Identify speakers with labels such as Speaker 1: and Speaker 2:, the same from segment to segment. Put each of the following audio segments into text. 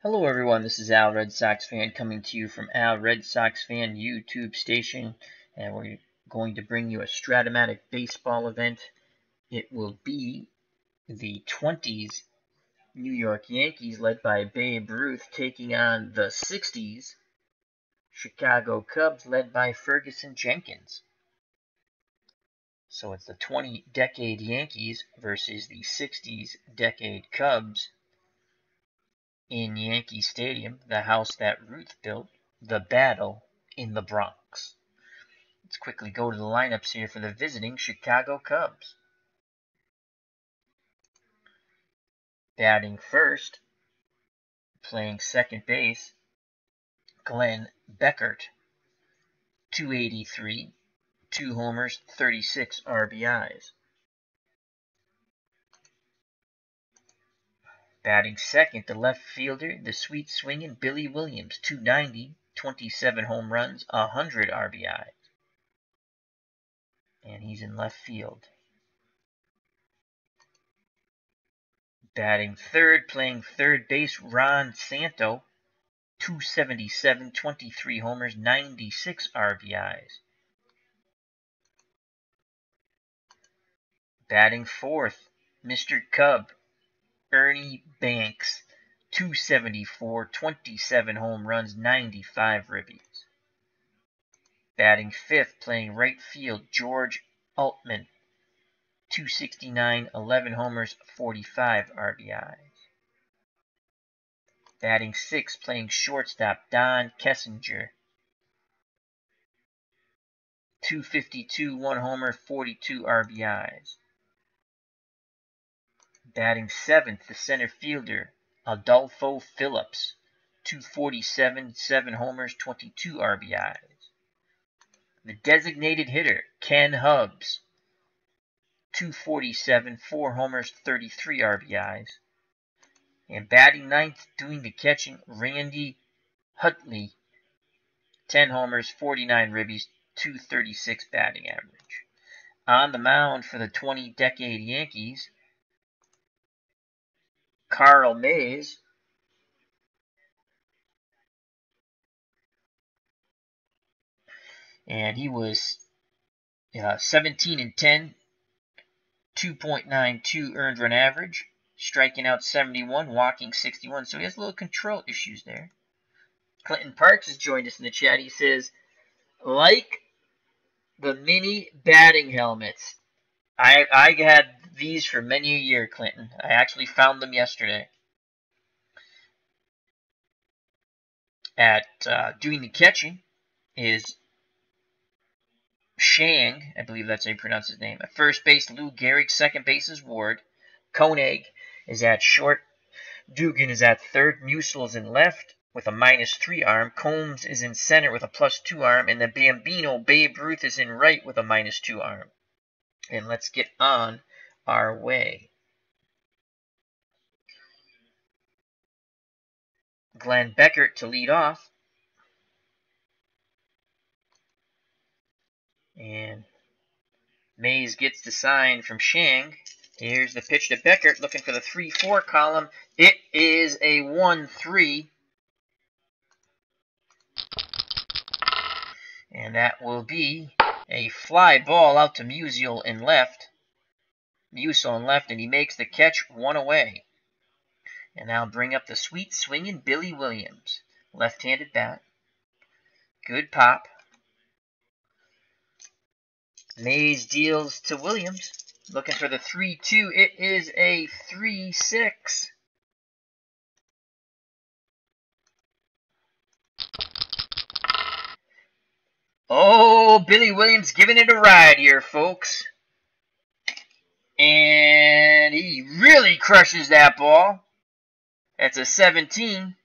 Speaker 1: Hello everyone, this is Al Red Sox Fan coming to you from Al Red Sox Fan YouTube station, and we're going to bring you a Strat-O-Matic baseball event. It will be the 20's New York Yankees led by Babe Ruth taking on the 60's Chicago Cubs led by Fergie Jenkins. So it's the 20-decade Yankees versus the 60's decade Cubs in Yankee Stadium, the house that Ruth built, the battle in the Bronx. Let's quickly go to the lineups here for the visiting Chicago Cubs. Batting first, playing second base, Glenn Beckert, 283, 2 homers, 36 RBIs. Batting second, the left fielder, the sweet swinging Billy Williams, 290, 27 home runs, 100 RBIs. And he's in left field. Batting third, playing third base, Ron Santo, 277, 23 homers, 96 RBIs. Batting fourth, Mr. Cub, Ernie Banks, 274, 27 home runs, 95 ribbies. Batting fifth, playing right field, George Altman, 269, 11 homers, 45 RBIs. Batting sixth, playing shortstop, Don Kessinger, 252, 1 homer, 42 RBIs. Batting seventh, the center fielder, Adolfo Phillips, 247, 7 homers, 22 RBIs. The designated hitter, Ken Hubbs, 247, 4 homers, 33 RBIs. And batting ninth, doing the catching, Randy Hutley, 10 homers, 49 ribbies, 236 batting average. On the mound for the 20-decade Yankees, Carl Mays, and he was 17 and 10, 2.92 earned run average, striking out 71, walking 61, so he has a little control issues there. Clinton Parks has joined us in the chat. He says, like the mini batting helmets. I had these for many a year, Clinton. I actually found them yesterday at doing the catching is Shang, I believe that's how you pronounce his name. At first base, Lou Gehrig. Second base is Ward. Koenig is at short. Dugan is at third. Musil is in left with a -3 arm. Combs is in center with a +2 arm. And the Bambino, Babe Ruth, is in right with a -2 arm. And let's get on our way. Glenn Beckert to lead off. And Mays gets the sign from Shang. Here's the pitch to Beckert, looking for the 3-4 column. It is a 1-3. And that will be a fly ball out to Musil in left. Musil in left, and he makes the catch, 1 away. And now bring up the sweet swinging Billy Williams. Left-handed bat. Good pop. Mays deals to Williams. Looking for the 3-2. It is a 3-6. Oh, Billy Williams giving it a ride here, folks. And he really crushes that ball. That's a 17.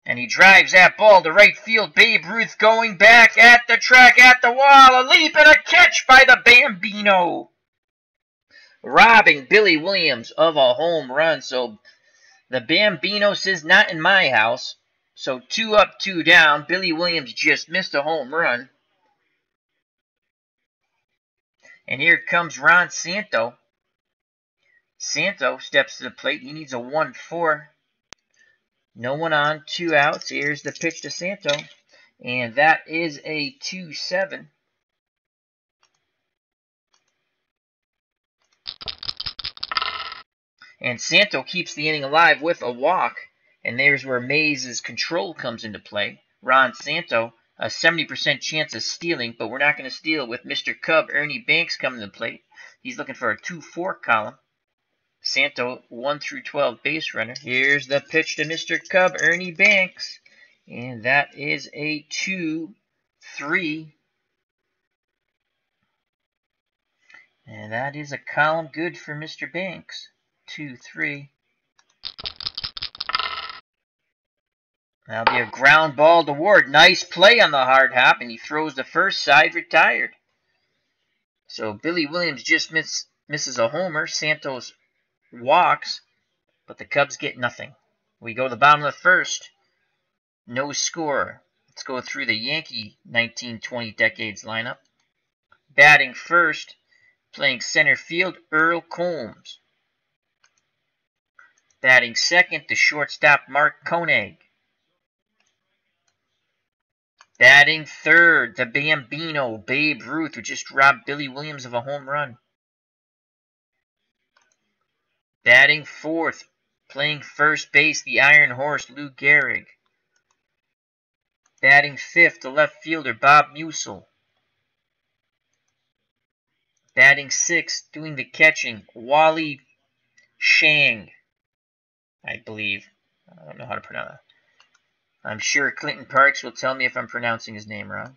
Speaker 1: And he drives that ball to right field. Babe Ruth going back at the track, at the wall. A leap and a catch by the Bambino. Robbing Billy Williams of a home run. So the Bambino says, not in my house. So 2 up, 2 down. Billy Williams just missed a home run. And here comes Ron Santo. Santo steps to the plate. He needs a 1-4. No one on, 2 outs. Here's the pitch to Santo. And that is a 2-7. And Santo keeps the inning alive with a walk. And there's where Mays' control comes into play. Ron Santo, a 70% chance of stealing, but we're not going to steal with Mr. Cub, Ernie Banks, coming to the plate. He's looking for a 2-4 column. Santo, 1-12 base runner. Here's the pitch to Mr. Cub, Ernie Banks. And that is a 2-3. And that is a column good for Mr. Banks. 2-3. That'll be a ground ball to Ward. Nice play on the hard hop, and he throws the first side, retired. So Billy Williams just misses a homer. Santos walks, but the Cubs get nothing. We go to the bottom of the first. No score. Let's go through the Yankee 1920 decades lineup. Batting first, playing center field, Earl Combs. Batting second, the shortstop, Mark Koenig. Batting third, the Bambino, Babe Ruth, who just robbed Billy Williams of a home run. Batting fourth, playing first base, the Iron Horse, Lou Gehrig. Batting fifth, the left fielder, Bob Musil. Batting sixth, doing the catching, Wally Shang, I believe. I don't know how to pronounce that. I'm sure Clinton Parks will tell me if I'm pronouncing his name wrong.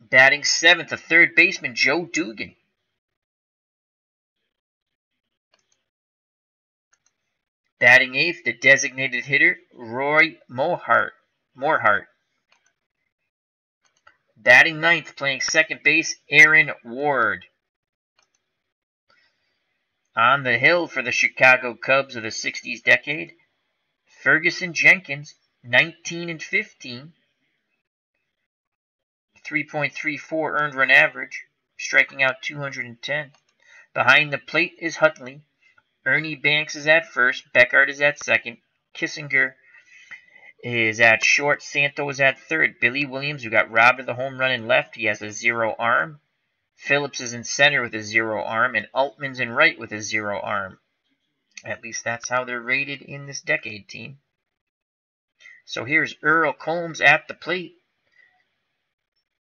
Speaker 1: Batting seventh, the third baseman, Joe Dugan. Batting eighth, the designated hitter, Roy Morehart. Batting ninth, playing second base, Aaron Ward. On the hill for the Chicago Cubs of the 60s decade, Fergie Jenkins, 19-15, 3.34 earned run average, striking out 210. Behind the plate is Hutley. Ernie Banks is at first. Beckard is at second. Kissinger is at short. Santo is at third. Billy Williams, who got robbed of the home run in left, he has a 0 arm. Phillips is in center with a 0 arm, and Altman's in right with a 0 arm. At least that's how they're rated in this decade team. So here's Earl Combs at the plate.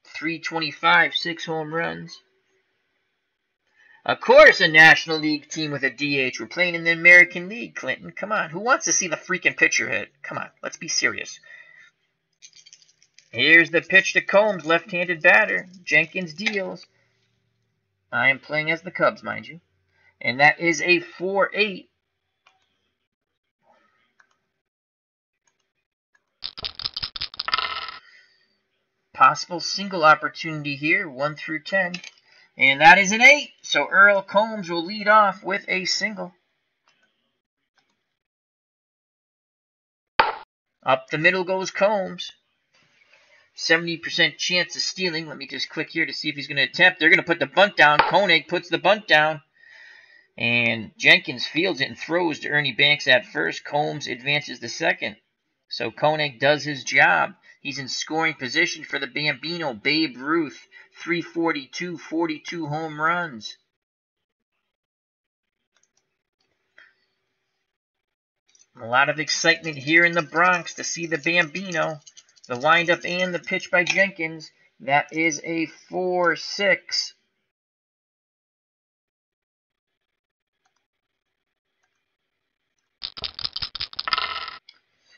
Speaker 1: 325, 6 home runs. Of course, a National League team with a DH. We're playing in the American League, Clinton. Come on. Who wants to see the freaking pitcher hit? Come on. Let's be serious. Here's the pitch to Combs, left-handed batter. Jenkins deals. I am playing as the Cubs, mind you. And that is a 4-8. Possible single opportunity here, 1-10. And that is an 8. So Earl Combs will lead off with a single. Up the middle goes Combs. 70% chance of stealing. Let me just click here to see if he's going to attempt. They're going to put the bunt down. Koenig puts the bunt down. And Jenkins fields it and throws to Ernie Banks at first. Combs advances to second. So Koenig does his job. He's in scoring position for the Bambino, Babe Ruth. 342, 42 home runs. A lot of excitement here in the Bronx to see the Bambino. The windup and the pitch by Jenkins. That is a 4-6.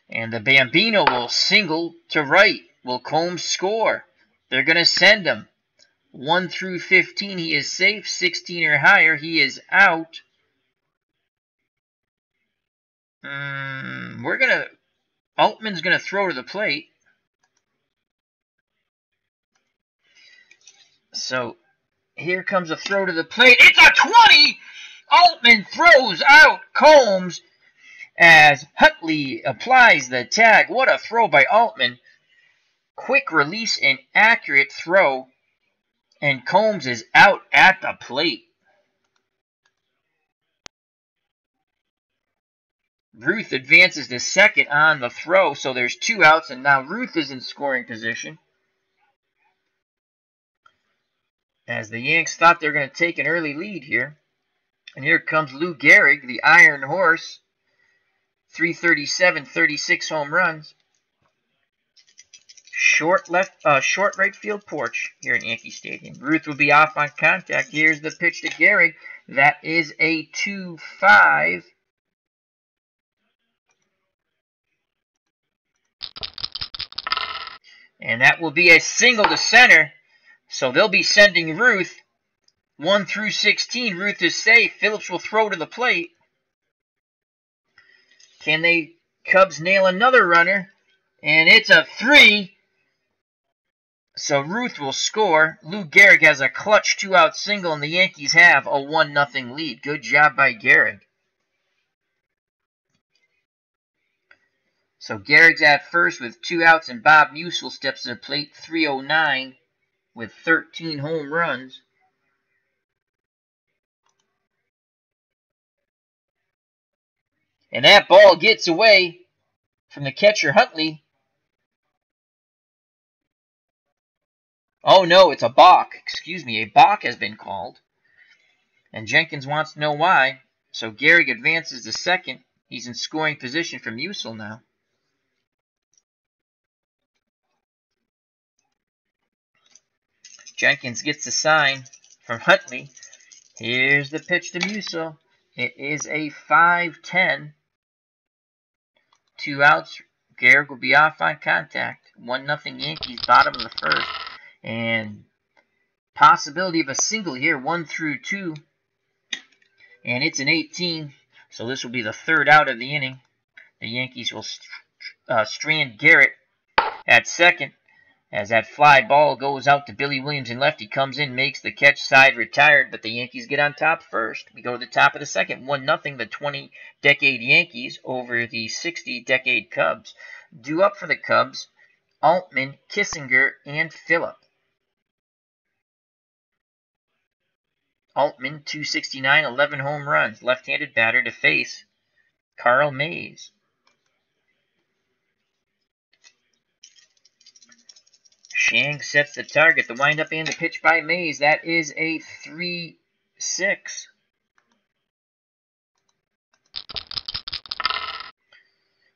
Speaker 1: And the Bambino will single to right. Will Combs score? They're going to send him. 1-15, he is safe. 16 or higher, he is out. Altman's going to throw to the plate. So here comes a throw to the plate. It's a 20! Altman throws out Combs as Hutley applies the tag. What a throw by Altman. Quick release and accurate throw. And Combs is out at the plate. Ruth advances to second on the throw, so there's 2 outs, and now Ruth is in scoring position. As the Yanks thought they were going to take an early lead here. And here comes Lou Gehrig, the Iron Horse. 337, 36 home runs. Short right field porch here in Yankee Stadium. Ruth will be off on contact. Here's the pitch to Gehrig. That is a 2-5. And that will be a single to center. So they'll be sending Ruth 1 through 16. Ruth is safe. Phillips will throw to the plate. Can they Cubs nail another runner? And it's a 3. So Ruth will score. Lou Gehrig has a clutch 2-out single, and the Yankees have a 1-0 lead. Good job by Gehrig. So Gehrig's at first with 2 outs, and Bob Musil steps to the plate. 309 with 13 home runs. And that ball gets away from the catcher, Huntley. Oh, no, it's a balk. Excuse me, a balk has been called. And Jenkins wants to know why. So Gehrig advances to second. He's in scoring position for Musil now. Jenkins gets a sign from Huntley. Here's the pitch to Musil. It is a 5-10. 2 outs. Gehrig will be off on contact. 1-0 Yankees, bottom of the first. And possibility of a single here, 1 through 2. And it's an 18. So this will be the 3rd out of the inning. The Yankees will strand Garrett at second. As that fly ball goes out to Billy Williams and left, he comes in, makes the catch, side retired, but the Yankees get on top first. We go to the top of the second, 1-0, the 20-decade Yankees over the 60-decade Cubs. Due up for the Cubs, Altman, Kissinger, and Phillip. Altman, 269, 11 home runs, left-handed batter to face Carl Mays. Shang sets the target, the windup and the pitch by Mays. That is a 3-6.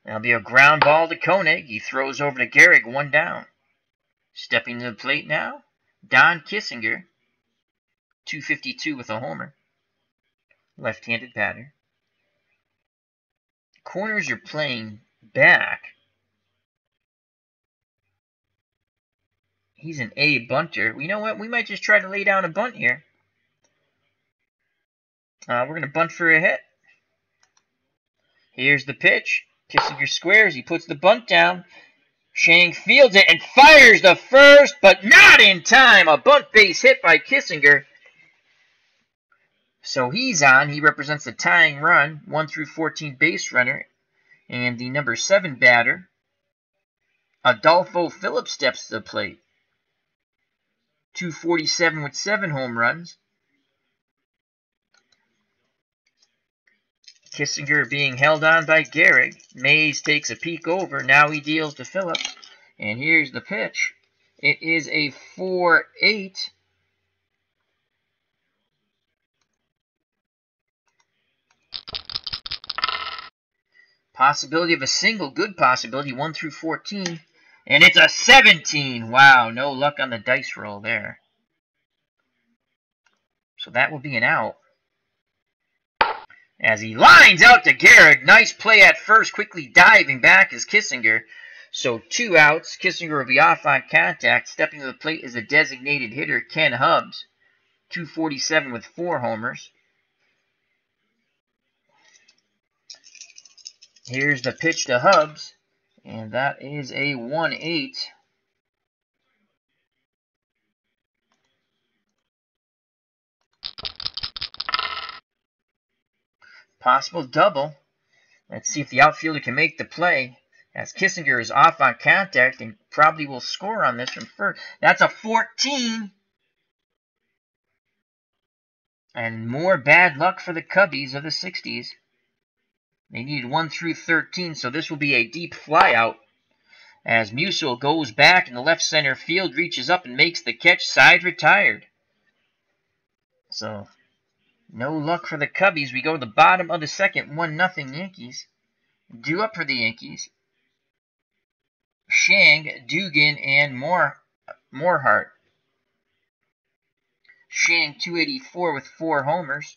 Speaker 1: That'll be a ground ball to Koenig. He throws over to Gehrig, 1 down. Stepping to the plate now, Don Kissinger, 252 with a homer. Left-handed batter. Corners are playing back. He's an A bunter. You know what? We might just try to lay down a bunt here. We're going to bunt for a hit. Here's the pitch. Kissinger squares. He puts the bunt down. Shang fields it and fires the first, but not in time. A bunt base hit by Kissinger. So he's on. He represents the tying run. 1 through 14 base runner. And the number 7 batter, Adolfo Phillips, steps to the plate. 247 with 7 home runs. Kissinger being held on by Gehrig. Mays takes a peek over. Now he deals to Phillips. And here's the pitch. It is a 4-8. Possibility of a single. Good possibility. 1 through 14. And it's a 17. Wow, no luck on the dice roll there. So that will be an out. As he lines out to Gehrig. Nice play at first. Quickly diving back is Kissinger. So 2 outs. Kissinger will be off on contact. Stepping to the plate is a designated hitter, Ken Hubbs. 247 with 4 homers. Here's the pitch to Hubbs. And that is a 1-8. Possible double. Let's see if the outfielder can make the play. As Kissinger is off on contact and probably will score on this from first. That's a 14. And more bad luck for the Cubbies of the 60s. They needed 1 through 13, so this will be a deep flyout. As Musil goes back in the left center field, reaches up and makes the catch, side retired. So, no luck for the Cubbies. We go to the bottom of the second, 1-0 Yankees. Due up for the Yankees. Shang, Dugan, and Morehart. Shang, 284 with 4 homers.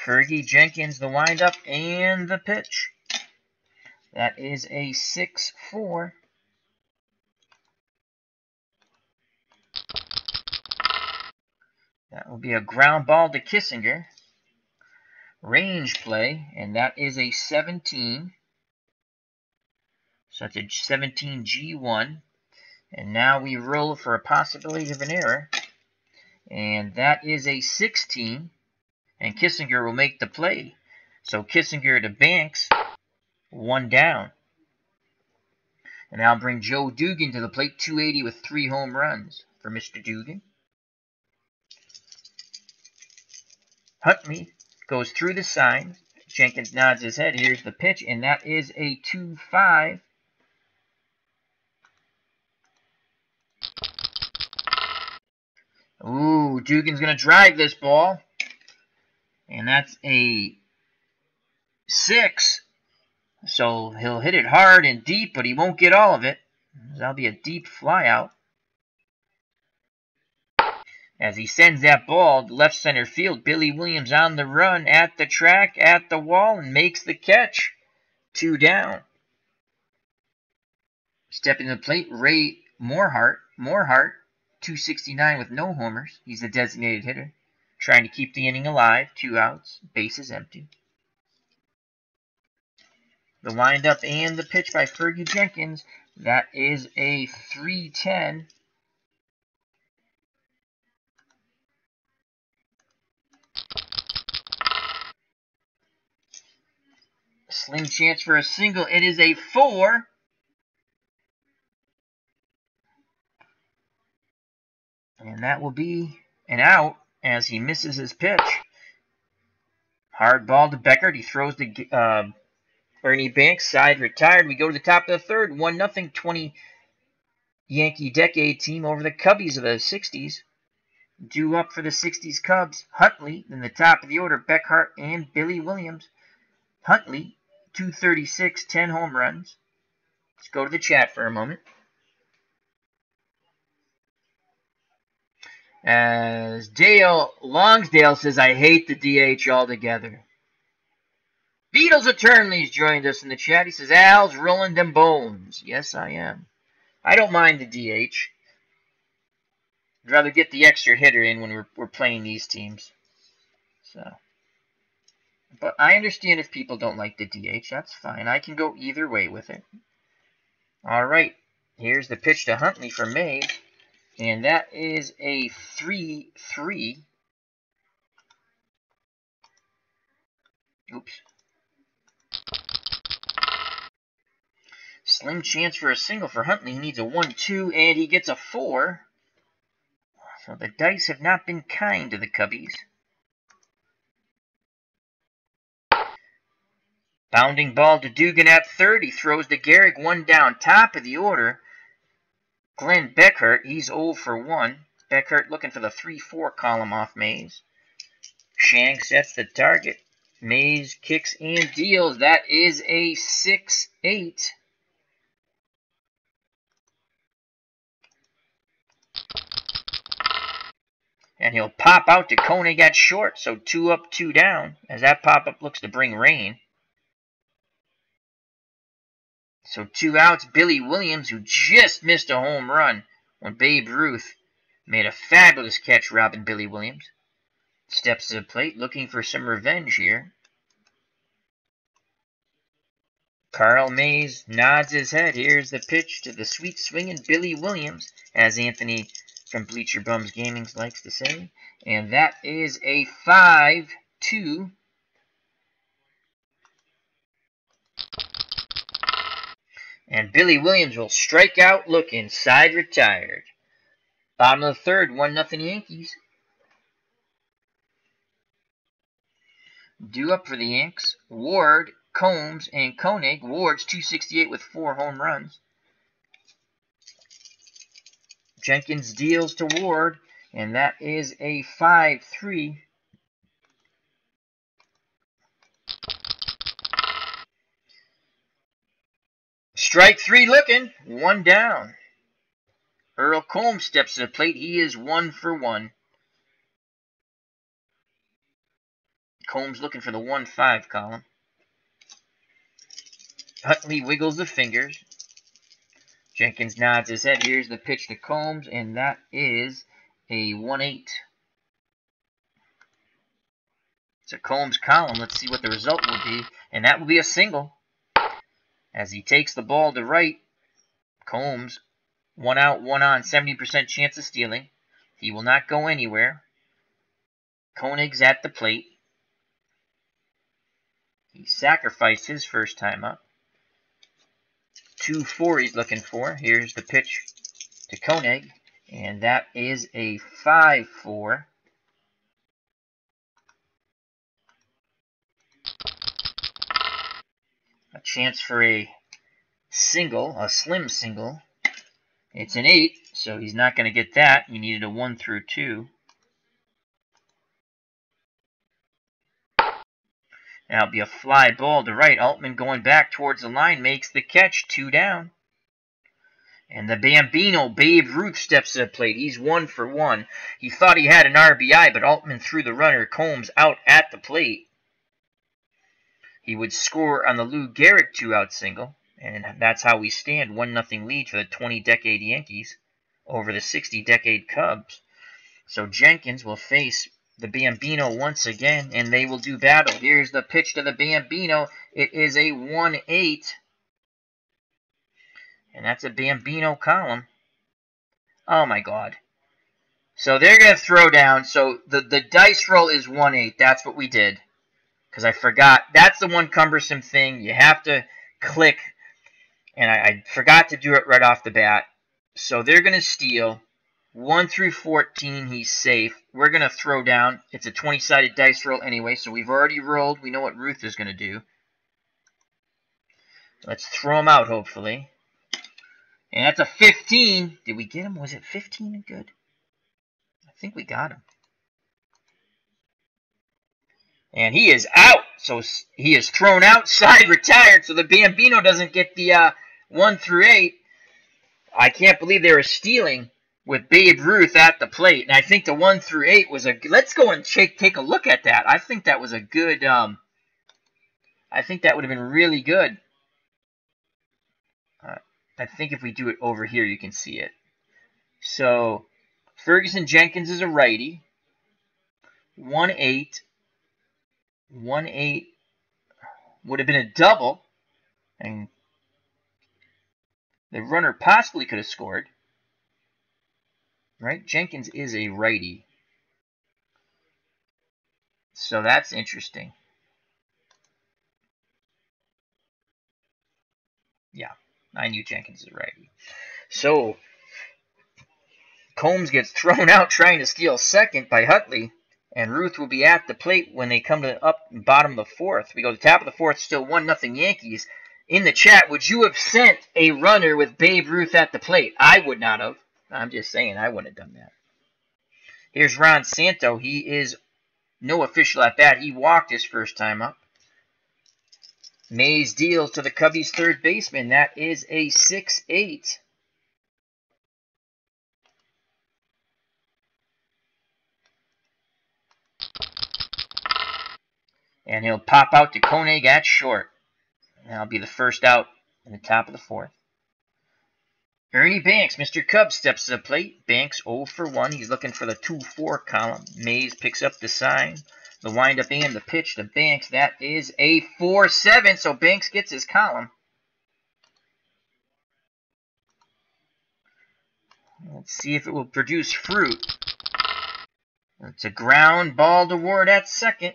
Speaker 1: Fergie Jenkins, the windup, and the pitch. That is a 6-4. That will be a ground ball to Kissinger. Range play, and that is a 17. So that's a 17 G1. And now we roll for a possibility of an error. And that is a 16. And Kissinger will make the play. So Kissinger to Banks, 1 down. And I'll bring Joe Dugan to the plate, 280 with 3 home runs for Mr. Dugan. Huntley goes through the sign. Jenkins nods his head. Here's the pitch, and that is a 2-5. Ooh, Dugan's going to drive this ball. And that's a 6. So he'll hit it hard and deep, but he won't get all of it. That'll be a deep flyout. As he sends that ball to left center field, Billy Williams on the run at the track, at the wall, and makes the catch. 2 down. Stepping to the plate, Ray Morehart. Morehart, 269 with no homers. He's the designated hitter. Trying to keep the inning alive. 2 outs. Bases empty. The windup and the pitch by Fergie Jenkins. That is a 3-10. Slim chance for a single. It is a 4. And that will be an out as he misses his pitch. Hard ball to Beckert. He throws to Ernie Banks. Side retired. We go to the top of the third. 1-0 20 Yankee decade team over the Cubbies of the 60s. Due up for the 60s Cubs. Huntley in the top of the order. Beckhart and Billy Williams. Huntley, 236, 10 home runs. Let's go to the chat for a moment. As Dale Longsdale says, I hate the DH altogether. Beatles Eternally's joined us in the chat. He says, Al's rolling them bones. Yes, I am. I don't mind the DH. I'd rather get the extra hitter in when we're playing these teams. So, but I understand if people don't like the DH. That's fine. I can go either way with it. All right. Here's the pitch to Huntley for Mays. And that is a 3-3. Oops. Slim chance for a single for Huntley. He needs a 1-2, and he gets a 4. So the dice have not been kind to the Cubbies. Bounding ball to Dugan at third. He throws to Gehrig, 1 down. Top of the order, Glenn Beckhart. He's 0 for 1. Beckhart looking for the 3-4 column off Mays. Shang sets the target. Mays kicks and deals. That is a 6-8. And he'll pop out to Koenig at short, so 2 up, 2 down, as that pop-up looks to bring rain. So 2 outs, Billy Williams, who just missed a home run when Babe Ruth made a fabulous catch, robbing Billy Williams. Steps to the plate, looking for some revenge here. Carl Mays nods his head. Here's the pitch to the sweet-swinging Billy Williams, as Anthony from Bleacher Bums Gaming likes to say. And that is a 5-2. And Billy Williams will strike out looking, side retired. Bottom of the third, 1-0 Yankees. Due up for the Yanks, Ward, Combs, and Koenig. Ward's 268 with 4 home runs. Jenkins deals to Ward, and that is a 5-3. Strike 3 looking, 1 down. Earl Combs steps to the plate. He is 1 for 1. Combs looking for the 1-5 column. Utley wiggles the fingers. Jenkins nods his head. Here's the pitch to Combs, and that is a 1-8. It's a Combs column. Let's see what the result will be, and that will be a single. As he takes the ball to right, Combs, 1 out, 1 on, 70% chance of stealing. He will not go anywhere. Koenig's at the plate. He sacrificed his first time up. 2-4 he's looking for. Here's the pitch to Koenig, and that is a 5-4. A chance for a single, a slim single. It's an 8, so he's not going to get that. He needed a 1 through 2. Now it'll be a fly ball to right. Altman going back towards the line makes the catch. 2 down. And the Bambino, Babe Ruth, steps to the plate. He's 1 for 1. He thought he had an RBI, but Altman threw the runner. Combs out at the plate. He would score on the Lou Gehrig 2-out single. And that's how we stand. 1-0 lead for the 20-decade Yankees over the 60-decade Cubs. So Jenkins will face the Bambino once again, and they will do battle. Here's the pitch to the Bambino. It is a 1-8. And that's a Bambino column. Oh, my God. So they're going to throw down. So the dice roll is 1-8. That's what we did. Because I forgot. That's the one cumbersome thing. You have to click. And I forgot to do it right off the bat. So they're going to steal. 1 through 14, he's safe. We're going to throw down. It's a 20-sided dice roll anyway, so we've already rolled. We know what Ruth is going to do. Let's throw him out, hopefully. And that's a 15. Did we get him? Was it 15 and good? I think we got him. And he is out. So he is thrown outside, retired, so the Bambino doesn't get the 1 through 8. I can't believe they were stealing with Babe Ruth at the plate. And I think the 1 through 8 was a... Let's go and take a look at that. I think that was a good... I think that would have been really good. I think if we do it over here, you can see it. So, Fergie Jenkins is a righty. 1-8. 1-8 would have been a double. And the runner possibly could have scored. Right? Jenkins is a righty. So that's interesting. Yeah, I knew Jenkins is a righty. So, Combs gets thrown out trying to steal second by Utley. And Ruth will be at the plate when they come to up and bottom of the 4th. We go to the top of the 4th, still 1-0 Yankees. In the chat, would you have sent a runner with Babe Ruth at the plate? I would not have. I'm just saying, I wouldn't have done that. Here's Ron Santo. He is no official at bat. He walked his first time up. Mays deals to the Cubbies' third baseman. That is a 6-8. And he'll pop out to Koenig at short. And that'll be the first out in the top of the 4th. Ernie Banks, Mr. Cubs, steps to the plate. Banks 0 for 1. He's looking for the 2-4 column. Mays picks up the sign. The windup and the pitch to Banks. That is a 4-7. So Banks gets his column. Let's see if it will produce fruit. It's a ground ball to Ward at second.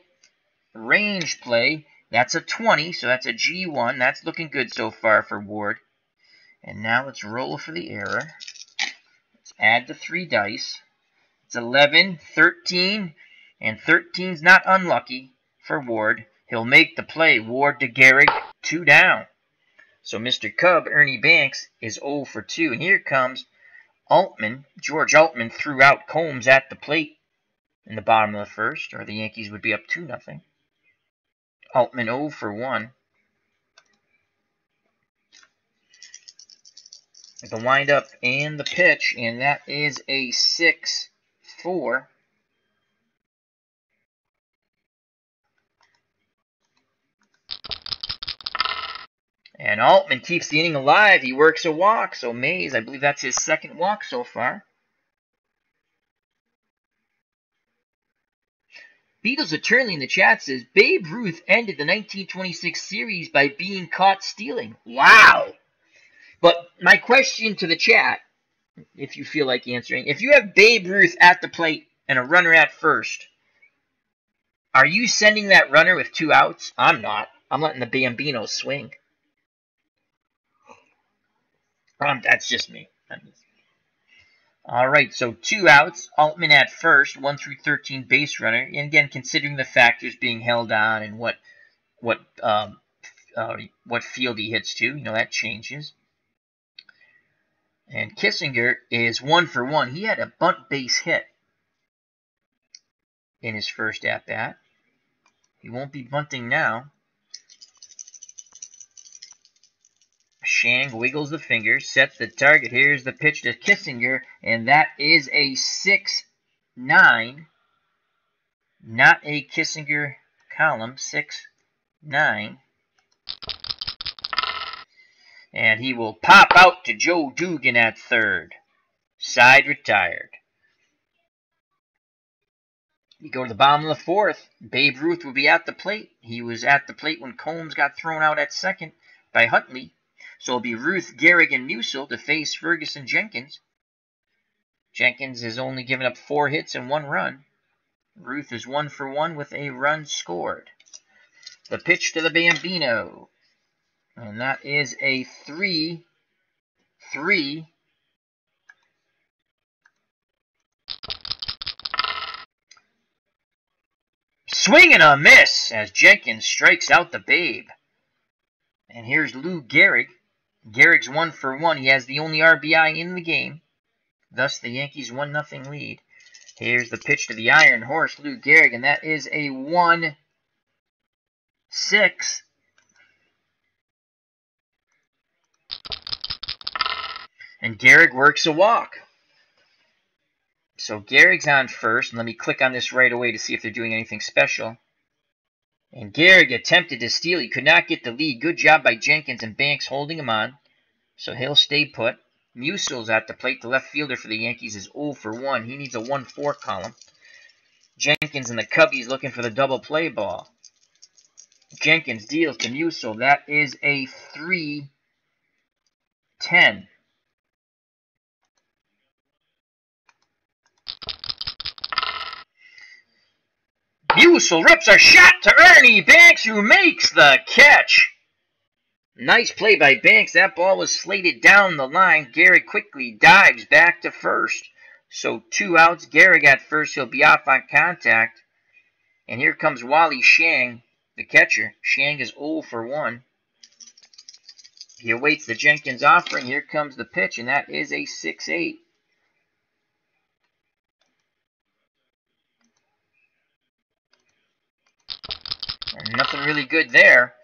Speaker 1: Range play. That's a 20. So that's a G1. That's looking good so far for Ward. And now let's roll for the error. Let's add the 3 dice. It's 11, 13, and 13's not unlucky. for Ward. He'll make the play. Ward to Gehrig, 2 down. So Mr. Cub, Ernie Banks, is 0 for 2. And here comes Altman. George Altman threw out Combs at the plate in the bottom of the first, or the Yankees would be up 2-0. Altman 0 for 1. The windup and the pitch, and that is a 6-4. And Altman keeps the inning alive. He works a walk. So Mays, I believe that's his second walk so far. Beatles Eternally in the chat says, Babe Ruth ended the 1926 series by being caught stealing. Wow! But my question to the chat, if you feel like answering, if you have Babe Ruth at the plate and a runner at first, are you sending that runner with 2 outs? I'm not. I'm letting the Bambino swing. That's just me. All right, so 2 outs. Altman at first, 1 through 13 base runner. And again, considering the factors being held on and what field he hits to, that changes. And Kissinger is 1 for 1. He had a bunt base hit in his first at bat. He won't be bunting now. Shang wiggles the fingers, sets the target. Here's the pitch to Kissinger, and that is a 6-9. Not a Kissinger column, 6-9. And he will pop out to Joe Dugan at third. Side retired. You go to the bottom of the fourth. Babe Ruth will be at the plate. He was at the plate when Combs got thrown out at second by Huntley. So it'll be Ruth, Gehrig, and Musil to face Ferguson Jenkins. Jenkins has only given up 4 hits and 1 run. Ruth is 1 for 1 with a run scored. The pitch to the Bambino. And that is a 3-3. Swing and a miss as Jenkins strikes out the Babe. And here's Lou Gehrig. Gehrig's 1 for 1. He has the only RBI in the game. Thus, the Yankees 1-0 lead. Here's the pitch to the Iron Horse, Lou Gehrig, and that is a 1-6. And Gehrig works a walk. So Gehrig's on first. And let me click on this right away to see if they're doing anything special. And Gehrig attempted to steal. He could not get the lead. Good job by Jenkins and Banks holding him on. So he'll stay put. Musil's at the plate. The left fielder for the Yankees is 0 for 1. He needs a 1-4 column. Jenkins and the Cubbies looking for the double play ball. Jenkins deals to Musil. That is a 3-10. Musil rips a shot to Ernie Banks, who makes the catch. Nice play by Banks. That ball was slated down the line. Gehrig quickly dives back to first. So 2 outs. Gehrig at first. He'll be off on contact. And here comes Wally Shang, the catcher. Shang is 0 for 1. He awaits the Jenkins offering. Here comes the pitch, and that is a 6-8. And nothing really good there.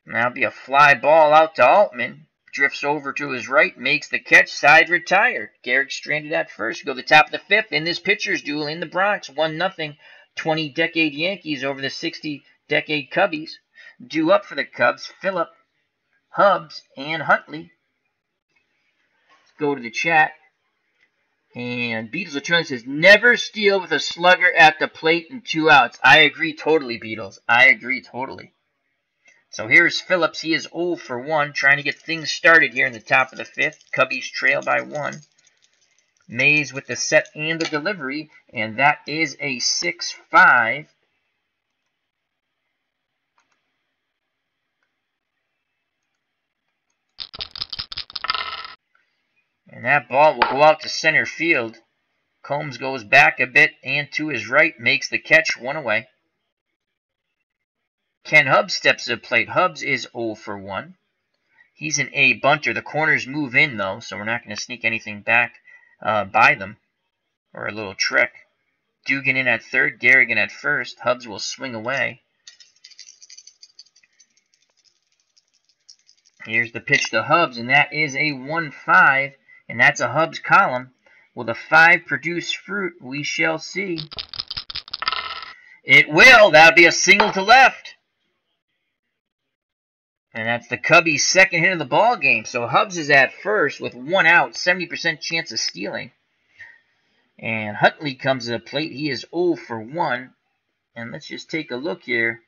Speaker 1: That'll be a fly ball out to Altman. Drifts over to his right, makes the catch, side retired. Gehrig stranded at first. Go to the top of the 5th in this pitcher's duel in the Bronx. 1-0. 20-decade Yankees over the 60-decade Cubbies. Due up for the Cubs, Phillip, Hubbs, and Huntley. Let's go to the chat. And Beatles Eternally says, never steal with a slugger at the plate and 2 outs. I agree totally, Beatles. I agree totally. So here's Phillips. He is 0 for 1, trying to get things started here in the top of the 5th. Cubbies trail by 1. Mays with the set and the delivery, and that is a 6-5. And that ball will go out to center field. Combs goes back a bit and to his right, makes the catch, 1 away. Ken Hubbs steps to the plate. Hubbs is 0 for 1. He's an A bunter. The corners move in, though, so we're not going to sneak anything back by them. Or a little trick. Dugan in at third, Garrigan at first. Hubbs will swing away. Here's the pitch to Hubbs, and that is a 1-5, and that's a Hubbs column. Will the 5 produce fruit? We shall see. It will. That'll be a single to left. And that's the Cubbies' second hit of the ball game. So Hubbs is at first with 1 out, 70% chance of stealing. And Huntley comes to the plate. He is 0 for 1. And let's just take a look here.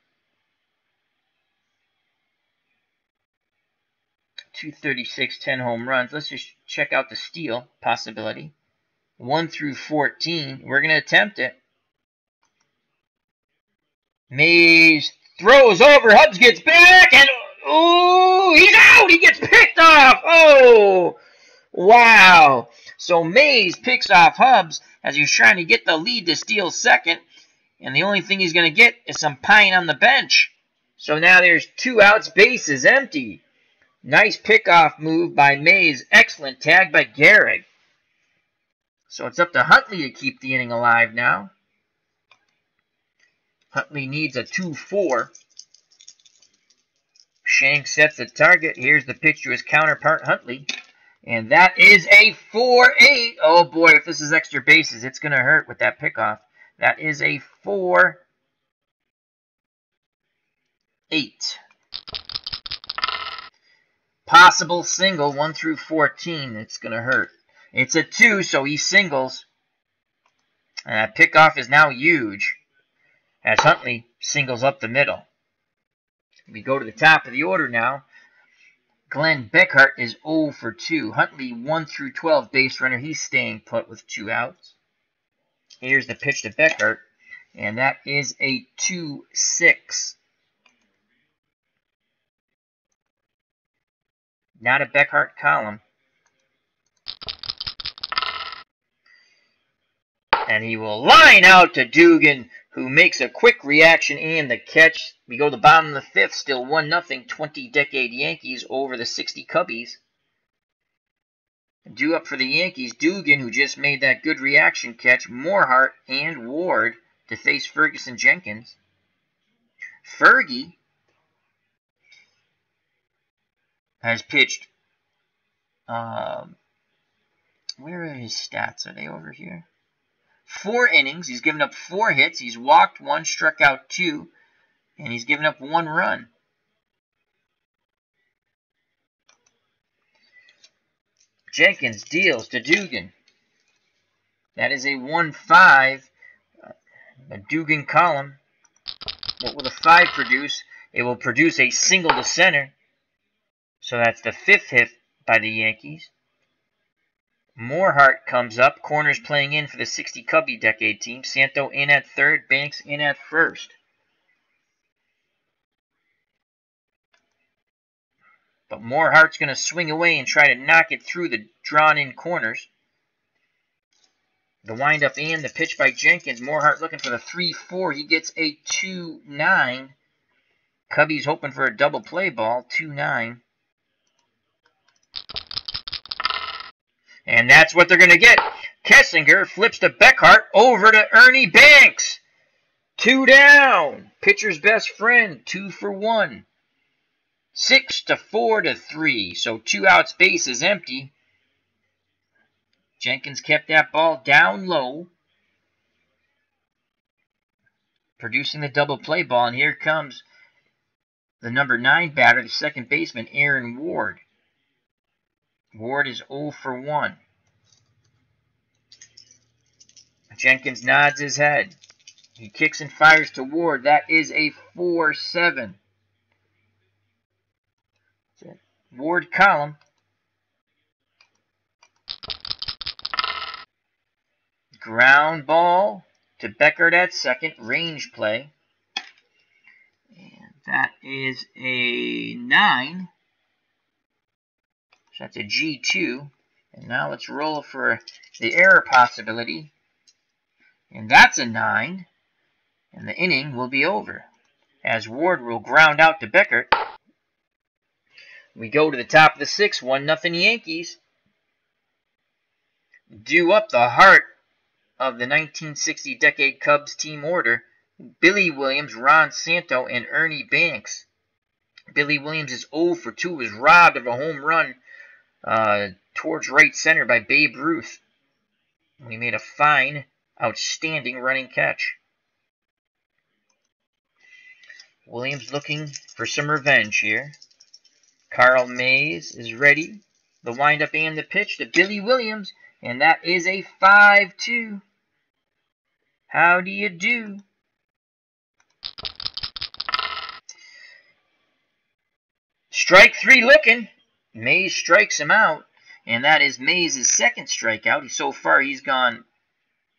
Speaker 1: 236, 10 home runs. Let's just check out the steal possibility. 1 through 14. We're going to attempt it. Mays throws over. Hubbs gets back. And, oh, he's out. He gets picked off. Oh, wow. So Mays picks off Hubbs as he's trying to get the lead to steal second. And the only thing he's going to get is some pine on the bench. So now there's 2 outs, bases empty. Nice pickoff move by Mays. Excellent tag by Gehrig. So it's up to Huntley to keep the inning alive now. Huntley needs a 2-4. Shank sets the target. Here's the pitch to his counterpart, Huntley. And that is a 4-8. Oh boy, if this is extra bases, it's going to hurt with that pickoff. That is a 4-8. Possible single, 1 through 14. It's going to hurt. It's a 2, so he singles. And that pickoff is now huge as Huntley singles up the middle. We go to the top of the order now. Glenn Beckhart is 0 for 2. Huntley 1 through 12 base runner. He's staying put with 2 outs. Here's the pitch to Beckhart. And that is a 2-6. Not a Beckhart column. And he will line out to Dugan, who makes a quick reaction and the catch. We go to the bottom of the 5th, still 1-0, 20-decade Yankees over the 60 Cubbies. Due up for the Yankees, Dugan, who just made that good reaction catch, Morehart and Ward to face Fergie Jenkins. Fergie has pitched, where are his stats? Are they over here? 4 innings. He's given up 4 hits. He's walked 1, struck out 2, and he's given up 1 run. Jenkins deals to Dugan. That is a 1-5. A Dugan column. What will the 5 produce? It will produce a single to center. So that's the 5th hit by the Yankees. Morehart comes up. Corners playing in for the 60 Cubby decade team. Santo in at third. Banks in at first. But Morehart's going to swing away and try to knock it through the drawn-in corners. The windup and the pitch by Jenkins. Morehart looking for the 3-4. He gets a 2-9. Cubbies hoping for a double play ball. 2-9. And that's what they're going to get. Kessinger flips to Beckhart over to Ernie Banks. 2 down. Pitcher's best friend. 2 for 1. 6-4 to 3. So 2 outs, base is empty. Jenkins kept that ball down low. Producing the double play ball. And here comes the number 9 batter, the second baseman, Aaron Ward. Ward is 0 for 1. Jenkins nods his head. He kicks and fires to Ward. That is a 4-7. Ward column. Ground ball to Beckhart at second. Range play. And that is a 9. So that's a G2. And now let's roll for the error possibility. And that's a 9. And the inning will be over. as Ward will ground out to Beckert. We go to the top of the 6th, 1-0 Yankees. Due up the heart of the 1960 decade Cubs team order, Billy Williams, Ron Santo, and Ernie Banks. Billy Williams is 0 for 2, was robbed of a home run towards right center by Babe Ruth. He made a fine, outstanding running catch. Williams looking for some revenge here. Carl Mays is ready. The windup and the pitch to Billy Williams, and that is a 5-2. How do you do? Strike 3 looking. Mays strikes him out, and that is Mays' second strikeout. So far he's in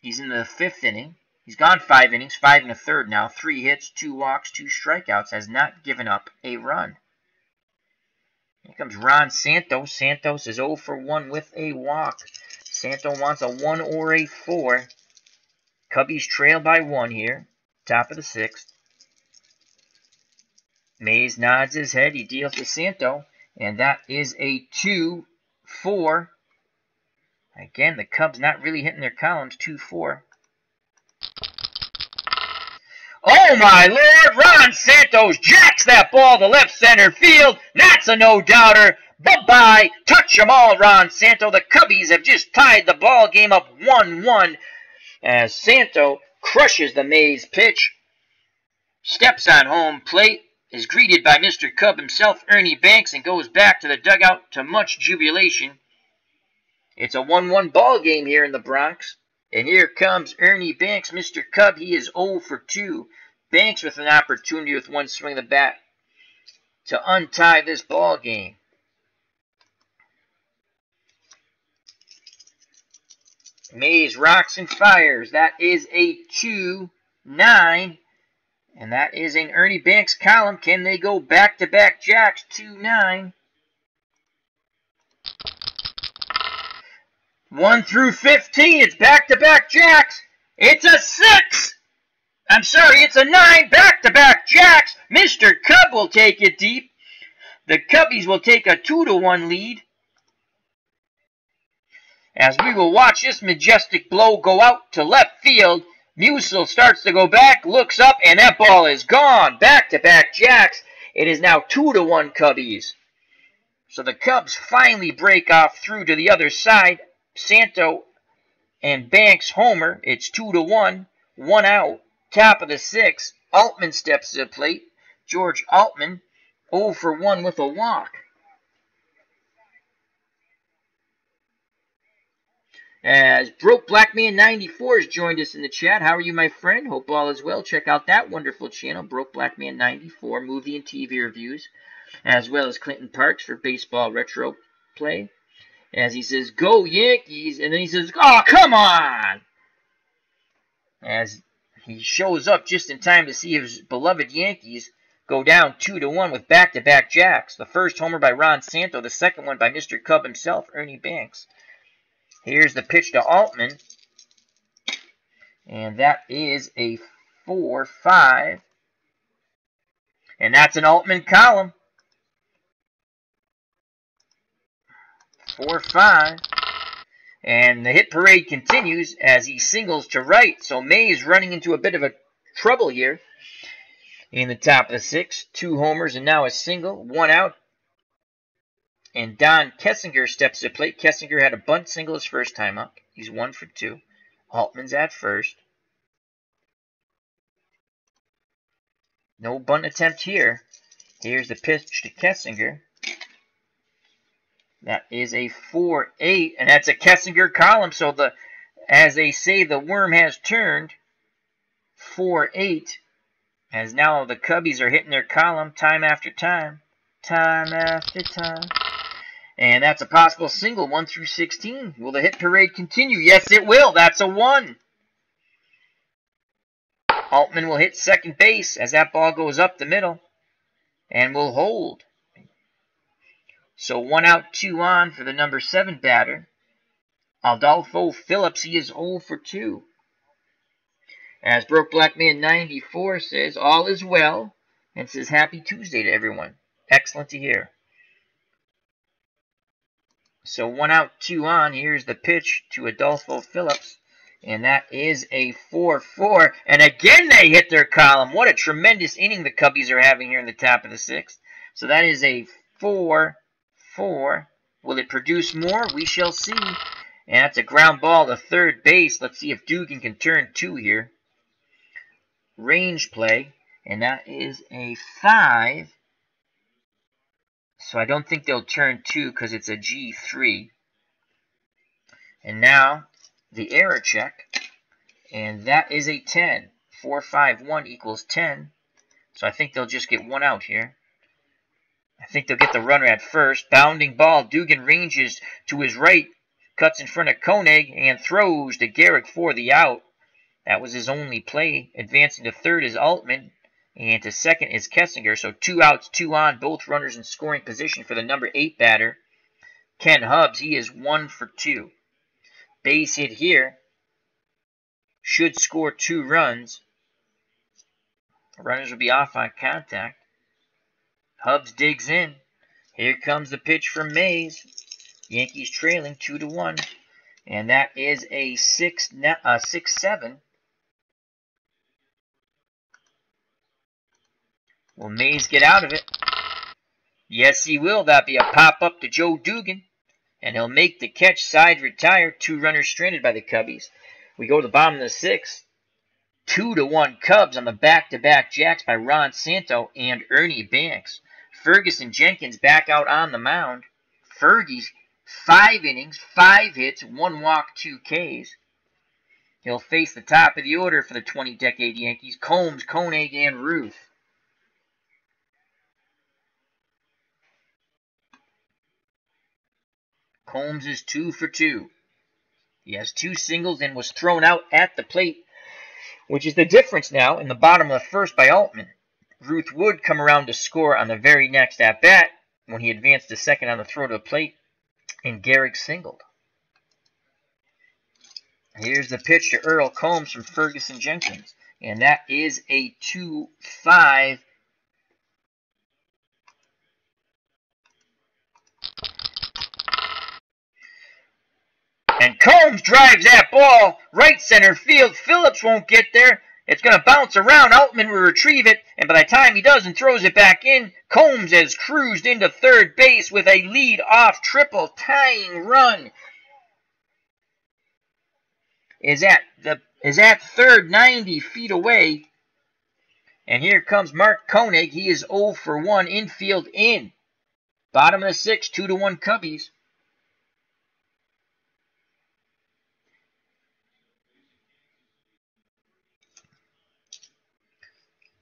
Speaker 1: the 5th inning. He's gone 5 innings, 5 1/3 now. 3 hits, 2 walks, 2 strikeouts. Has not given up a run. Here comes Ron Santos. Santos is 0 for 1 with a walk. Santo wants a 1 or a 4. Cubbies trail by 1 here. Top of the 6th. Mays nods his head. He deals to Santo. And that is a 2-4. Again, the Cubs not really hitting their columns. 2-4. Oh my Lord! Ron Santos jacks that ball to left center field. That's a no-doubter. Bye-bye. Touch 'em all, Ron Santo. The Cubbies have just tied the ball game up 1-1 as Santo crushes the Mays pitch. Steps on home plate. Is greeted by Mr. Cub himself, Ernie Banks, and goes back to the dugout to much jubilation. It's a 1-1 ball game here in the Bronx. And here comes Ernie Banks, Mr. Cub. He is 0 for 2. Banks with an opportunity with one swing of the bat to untie this ball game. Mays rocks and fires. That is a 2-9. And that is an Ernie Banks column. Can they go back-to-back jacks? 2-9. 1 through 15. It's back-to-back jacks. It's a 6. I'm sorry, it's a 9. Back-to-back jacks. Mr. Cub will take it deep. The Cubbies will take a 2-1 lead. As we will watch this majestic blow go out to left field. Musil starts to go back, looks up, and that ball is gone. Back-to-back jacks. It is now 2-1 Cubbies. So the Cubs finally break off through to the other side. Santo and Banks homer. It's 2-1. 1 out. Top of the 6th. Altman steps to the plate. George Altman 0 for 1 with a walk. As Broke Black Man 94 has joined us in the chat. How are you, my friend? Hope all is well. Check out that wonderful channel, Broke Black Man 94, movie and TV reviews, as well as Clinton Parks for baseball retro play. As he says, "Go Yankees," and then he says, "Oh, come on!" As he shows up just in time to see his beloved Yankees go down 2-1 with back-to-back jacks. The first homer by Ron Santo, the second one by Mr. Cub himself, Ernie Banks. Here's the pitch to Altman. And that is a 4-5. And that's an Altman column. 4-5. And the hit parade continues as he singles to right. So Mays running into a bit of a trouble here in the top of the 6th. 2 homers and now a single. 1 out. And Don Kessinger steps to the plate. Kessinger had a bunt single his first time up. He's 1 for 2. Altman's at first. No bunt attempt here. Here's the pitch to Kessinger. That is a 4-8, and that's a Kessinger column. So as they say, the worm has turned. 4-8, as now the Cubbies are hitting their column time after time. Time after time. And that's a possible single, 1 through 16. Will the hit parade continue? Yes, it will. That's a 1. Altman will hit second base as that ball goes up the middle and will hold. So 1 out, 2 on for the number 7 batter. Adolfo Phillips, he is 0 for 2. As Broke Black Man 94 says, all is well. and says Happy Tuesday to everyone. Excellent to hear. So 1 out, 2 on. Here's the pitch to Adolfo Phillips. And that is a 4-4. And again they hit their column. What a tremendous inning the Cubbies are having here in the top of the 6th. So that is a 4-4. Will it produce more? We shall see. And that's a ground ball to third base. Let's see if Dugan can turn 2 here. Range play. And that is a 5. So I don't think they'll turn 2 because it's a G3. And now the error check, and that is a 10. 4-5-1 equals 10. So I think they'll just get 1 out here. I think they'll get the runner at first. Bounding ball. Dugan ranges to his right, cuts in front of Koenig, and throws to Gehrig for the out. That was his only play. Advancing to third is Altman, and to second is Kessinger. So 2 outs, 2 on, both runners in scoring position for the number 8 batter, Ken Hubbs. He is 1 for 2. Base hit here. Should score 2 runs. Runners will be off on contact. Hubbs digs in. Here comes the pitch from Mays. Yankees trailing 2-1. And that is a 6-7. Will Mays get out of it? Yes, he will. That'll be a pop-up to Joe Dugan. And he'll make the catch, side retire. 2 runners stranded by the Cubbies. We go to the bottom of the 6th. 2-1 Cubs on the back-to-back jacks by Ron Santo and Ernie Banks. Fergie Jenkins back out on the mound. Fergie's 5 innings, 5 hits, 1 walk, 2 Ks. He'll face the top of the order for the 20-decade Yankees. Combs, Koenig, and Ruth. Combs is 2 for 2. He has 2 singles and was thrown out at the plate, which is the difference now in the bottom of the 1st by Altman. Ruth would come around to score on the very next at-bat when he advanced to second on the throw to the plate, and Gehrig singled. Here's the pitch to Earl Combs from Fergie Jenkins, and that is a 2-5. And Combs drives that ball right center field. Phillips won't get there. It's going to bounce around. Altman will retrieve it. And by the time he does and throws it back in, Combs has cruised into third base with a lead-off triple tying run. Is at third, 90 feet away. And here comes Mark Koenig. He is 0 for 1, infield in. Bottom of the 6th, 2-1 Cubbies.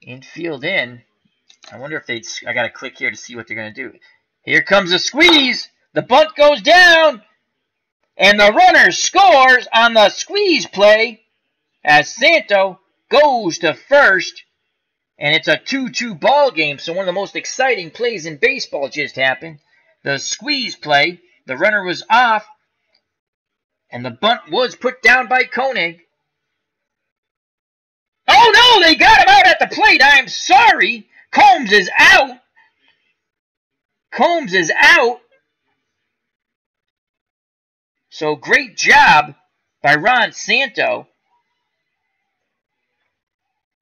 Speaker 1: Infield in. I wonder if I got to click here to see what they're going to do. Here comes the squeeze. The bunt goes down. And the runner scores on the squeeze play as Santo goes to first. And it's a 2-2 ball game. So one of the most exciting plays in baseball just happened. The squeeze play. The runner was off. And the bunt was put down by Koenig. Oh, no, they got him out at the plate. I'm sorry. Combs is out. Combs is out. So great job by Ron Santo.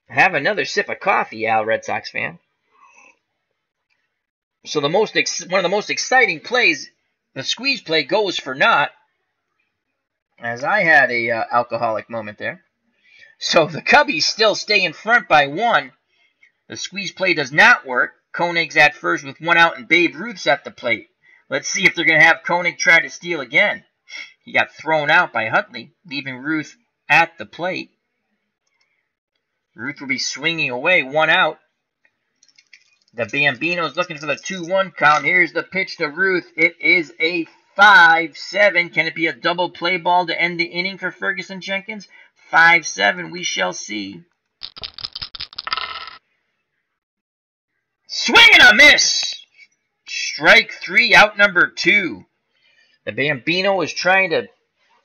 Speaker 1: Have another sip of coffee, Al, Red Sox fan. So one of the most exciting plays, the squeeze play, goes for naught. As I had a alcoholic moment there. So the Cubbies still stay in front by 1. The squeeze play does not work. Koenig's at first with 1 out and Babe Ruth's at the plate. Let's see if they're going to have Koenig try to steal again. He got thrown out by Huntley, leaving Ruth at the plate. Ruth will be swinging away, 1 out. The Bambino's looking for the 2-1 count. Here's the pitch to Ruth. It is a 5-7. Can it be a double play ball to end the inning for Fergie Jenkins? 5-7, we shall see. Swing and a miss! Strike 3, out number 2. The Bambino is trying to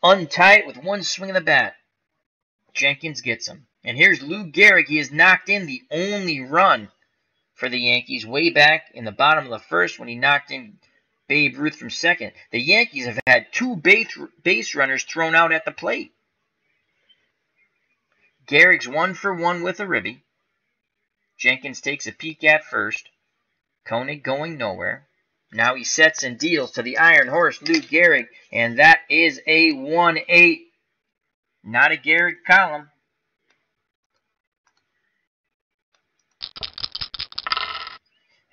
Speaker 1: untie it with 1 swing of the bat. Jenkins gets him. And here's Lou Gehrig. He has knocked in the only run for the Yankees way back in the bottom of the first when he knocked in Babe Ruth from second. The Yankees have had 2 base runners thrown out at the plate. Gehrig's 1 for 1 with a ribby. Jenkins takes a peek at first. Koenig going nowhere. Now he sets and deals to the Iron Horse, Lou Gehrig, and that is a 1-8. Not a Gehrig column.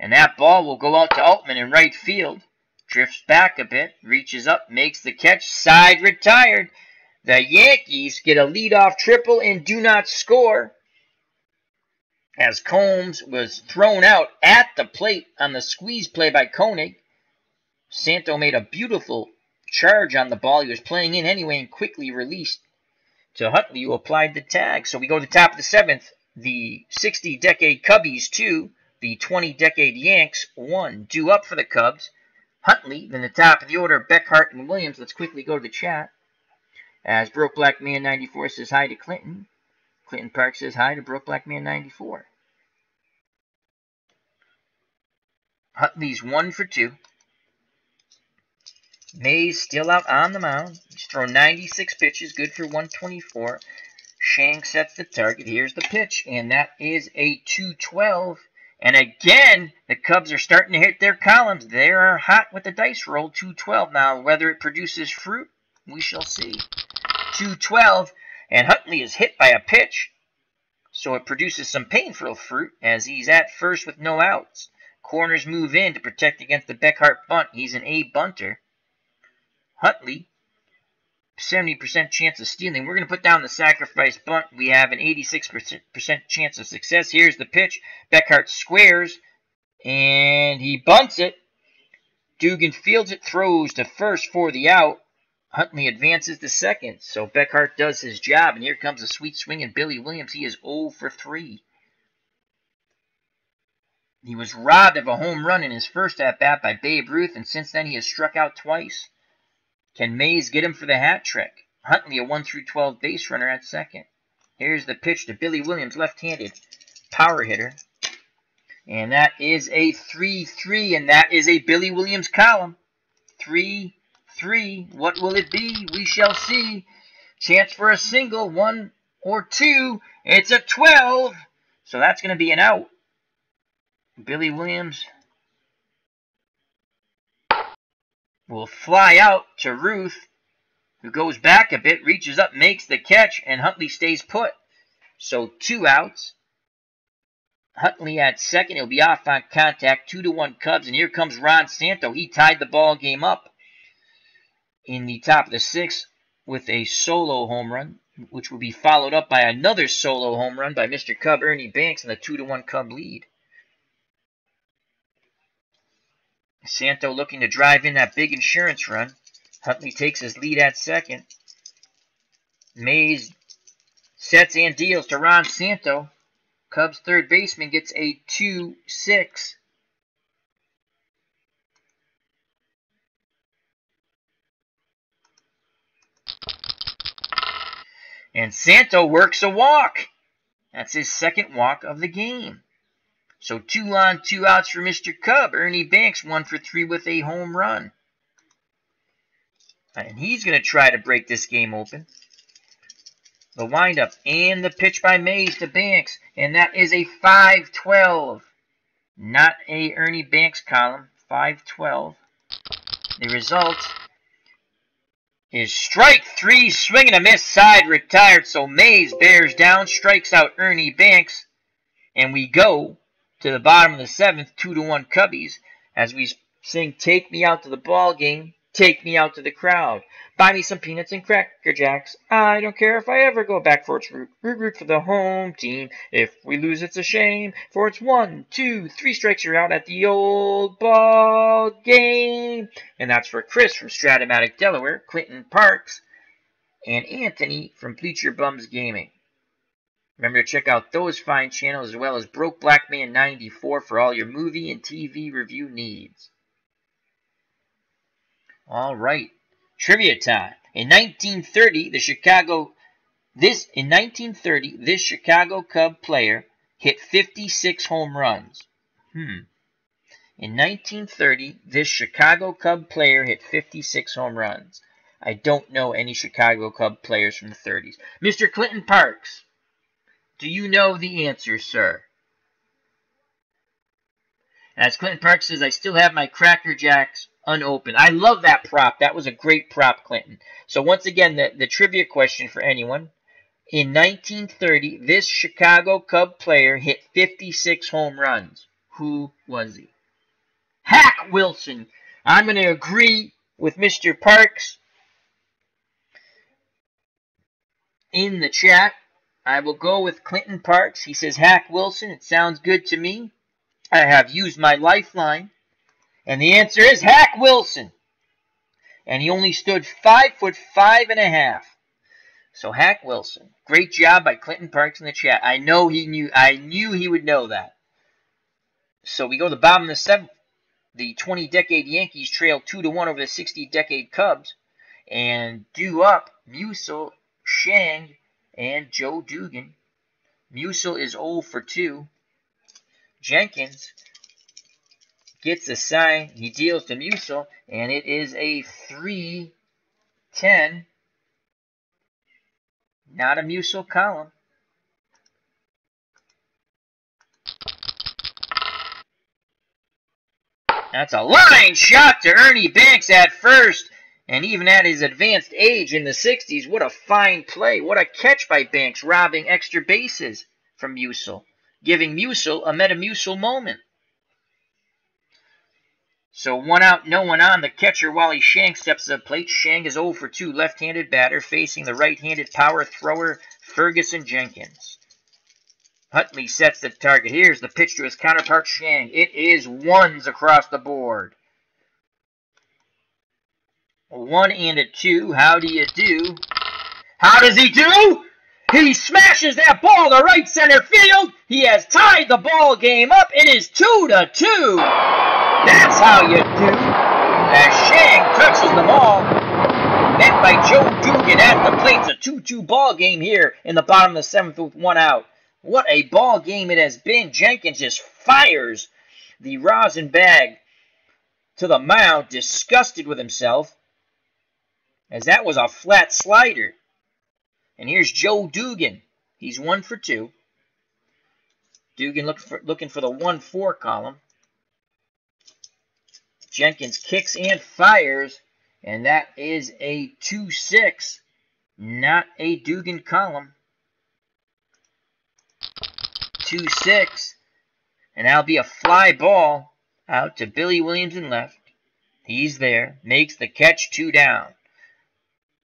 Speaker 1: And that ball will go out to Altman in right field. Drifts back a bit, reaches up, makes the catch, side retired. The Yankees get a leadoff triple and do not score, as Combs was thrown out at the plate on the squeeze play by Koenig. Santo made a beautiful charge on the ball. He was playing in anyway and quickly released to Huntley, who applied the tag. So we go to the top of the 7th. The 60-decade Cubbies 2, the 20-decade Yanks 1. Due up for the Cubs. Huntley, then the top of the order, Beckhart and Williams. Let's quickly go to the chat. As Broke Black Man 94 says hi to Clinton. Clinton Park says hi to Broke Black Man 94. Huntley's 1 for 2. Mays still out on the mound. He's thrown 96 pitches, good for 124. Shang sets the target. Here's the pitch, and that is a 2-12. And again, the Cubs are starting to hit their columns. They are hot with the dice roll. 2-12. Now, whether it produces fruit, we shall see. 2-12, and Huntley is hit by a pitch, so it produces some painful fruit as he's at first with no outs. Corners move in to protect against the Beckhart bunt. He's an A bunter. Huntley, 70% chance of stealing. We're going to put down the sacrifice bunt. We have an 86% chance of success. Here's the pitch. Beckhart squares, and he bunts it. Dugan fields it, throws to first for the out. Huntley advances to second, so Beckhart does his job, and here comes a sweet swing, and Billy Williams, he is 0 for 3. He was robbed of a home run in his first at-bat by Babe Ruth, and since then he has struck out twice. Can Mays get him for the hat trick? Huntley, a 1-12 base runner at second. Here's the pitch to Billy Williams, left-handed power hitter. And that is a 3-3, and that is a Billy Williams column. 3-3. What will it be? We shall see. Chance for a single, 1 or 2. It's a 12. So that's going to be an out. Billy Williams will fly out to Ruth, who goes back a bit, reaches up, makes the catch, and Huntley stays put. So 2 outs. Huntley at second. He'll be off on contact. 2-1 Cubs. And here comes Ron Santo. He tied the ball game up in the top of the 6th with a solo home run, which will be followed up by another solo home run by Mr. Cub Ernie Banks in the 2-1 Cub lead. Santo looking to drive in that big insurance run. Huntley takes his lead at second. Mays sets and deals to Ron Santo. Cubs third baseman gets a 2-6. And Santo works a walk. That's his second walk of the game. So 2 on, 2 outs for Mr. Cub. Ernie Banks 1 for 3 with a home run. And he's going to try to break this game open. The windup and the pitch by Mays to Banks. And that is a 5-12. Not a Ernie Banks column. 5-12. The result is strike 3, swing and a miss, side retired. So Mays bears down, strikes out Ernie Banks. And we go to the bottom of the 7th, 2-1 Cubbies, as we sing Take Me Out to the Ball Game, Take Me Out to the Crowd. Buy me some peanuts and Cracker Jacks. I don't care if I ever go back for its root. Root for the home team. If we lose, it's a shame. For it's 1, 2, 3 strikes, you're out at the old ball game. And that's for Chris from Strat-O-Matic, Delaware, Clinton Parks, and Anthony from Bleacher Bums Gaming. Remember to check out those fine channels as well as Broke Black Man 94 for all your movie and TV review needs. All right, trivia time. In 1930, this Chicago Cub player hit 56 home runs. In 1930, this Chicago Cub player hit 56 home runs. I don't know any Chicago Cub players from the 30s. Mr. Clinton Parks, do you know the answer, sir? As Clinton Parks says, I still have my Cracker Jacks unopened. I love that prop. That was a great prop, Clinton. So once again, the trivia question for anyone. In 1930, this Chicago Cub player hit 56 home runs. Who was he? Hack Wilson. I'm going to agree with Mr. Parks in the chat. I will go with Clinton Parks. He says Hack Wilson. It sounds good to me. I have used my lifeline. And the answer is Hack Wilson. And he only stood 5'5½". So Hack Wilson. Great job by Clinton Parks in the chat. I knew he would know that. So we go to the bottom of the 7th. The 20-decade Yankees trail 2-1 over the 60-decade Cubs. And due up, Musial, Shang, and Joe Dugan. Musial is 0 for 2. Jenkins gets a sign. He deals to Musial, and it is a 3-10. Not a Musial column. That's a line shot to Ernie Banks at first. And even at his advanced age in the 60s, what a fine play. What a catch by Banks, robbing extra bases from Musial, giving Musial a Metamucil moment. So 1 out, no one on. The catcher, Wally Shang, steps to the plate. Shang is 0 for 2, left-handed batter, facing the right-handed power thrower, Fergie Jenkins. Huntley sets the target. Here's the pitch to his counterpart, Shang. It is ones across the board. A 1 and a 2. How do you do? How does he do? He smashes that ball to right center field. He has tied the ball game up. It is 2-2. That's how you do. As Shang touches the ball, met by Joe Dugan at the plate. It's a 2-2 ball game here in the bottom of the 7th with 1 out. What a ball game it has been. Jenkins just fires the rosin bag to the mound, disgusted with himself, as that was a flat slider. And here's Joe Dugan. He's 1 for 2. Dugan looking for the 1-4 column. Jenkins kicks and fires, and that is a 2-6, not a Dugan column. 2-6, and that'll be a fly ball out to Billy Williams in left. He's there, makes the catch, 2 down.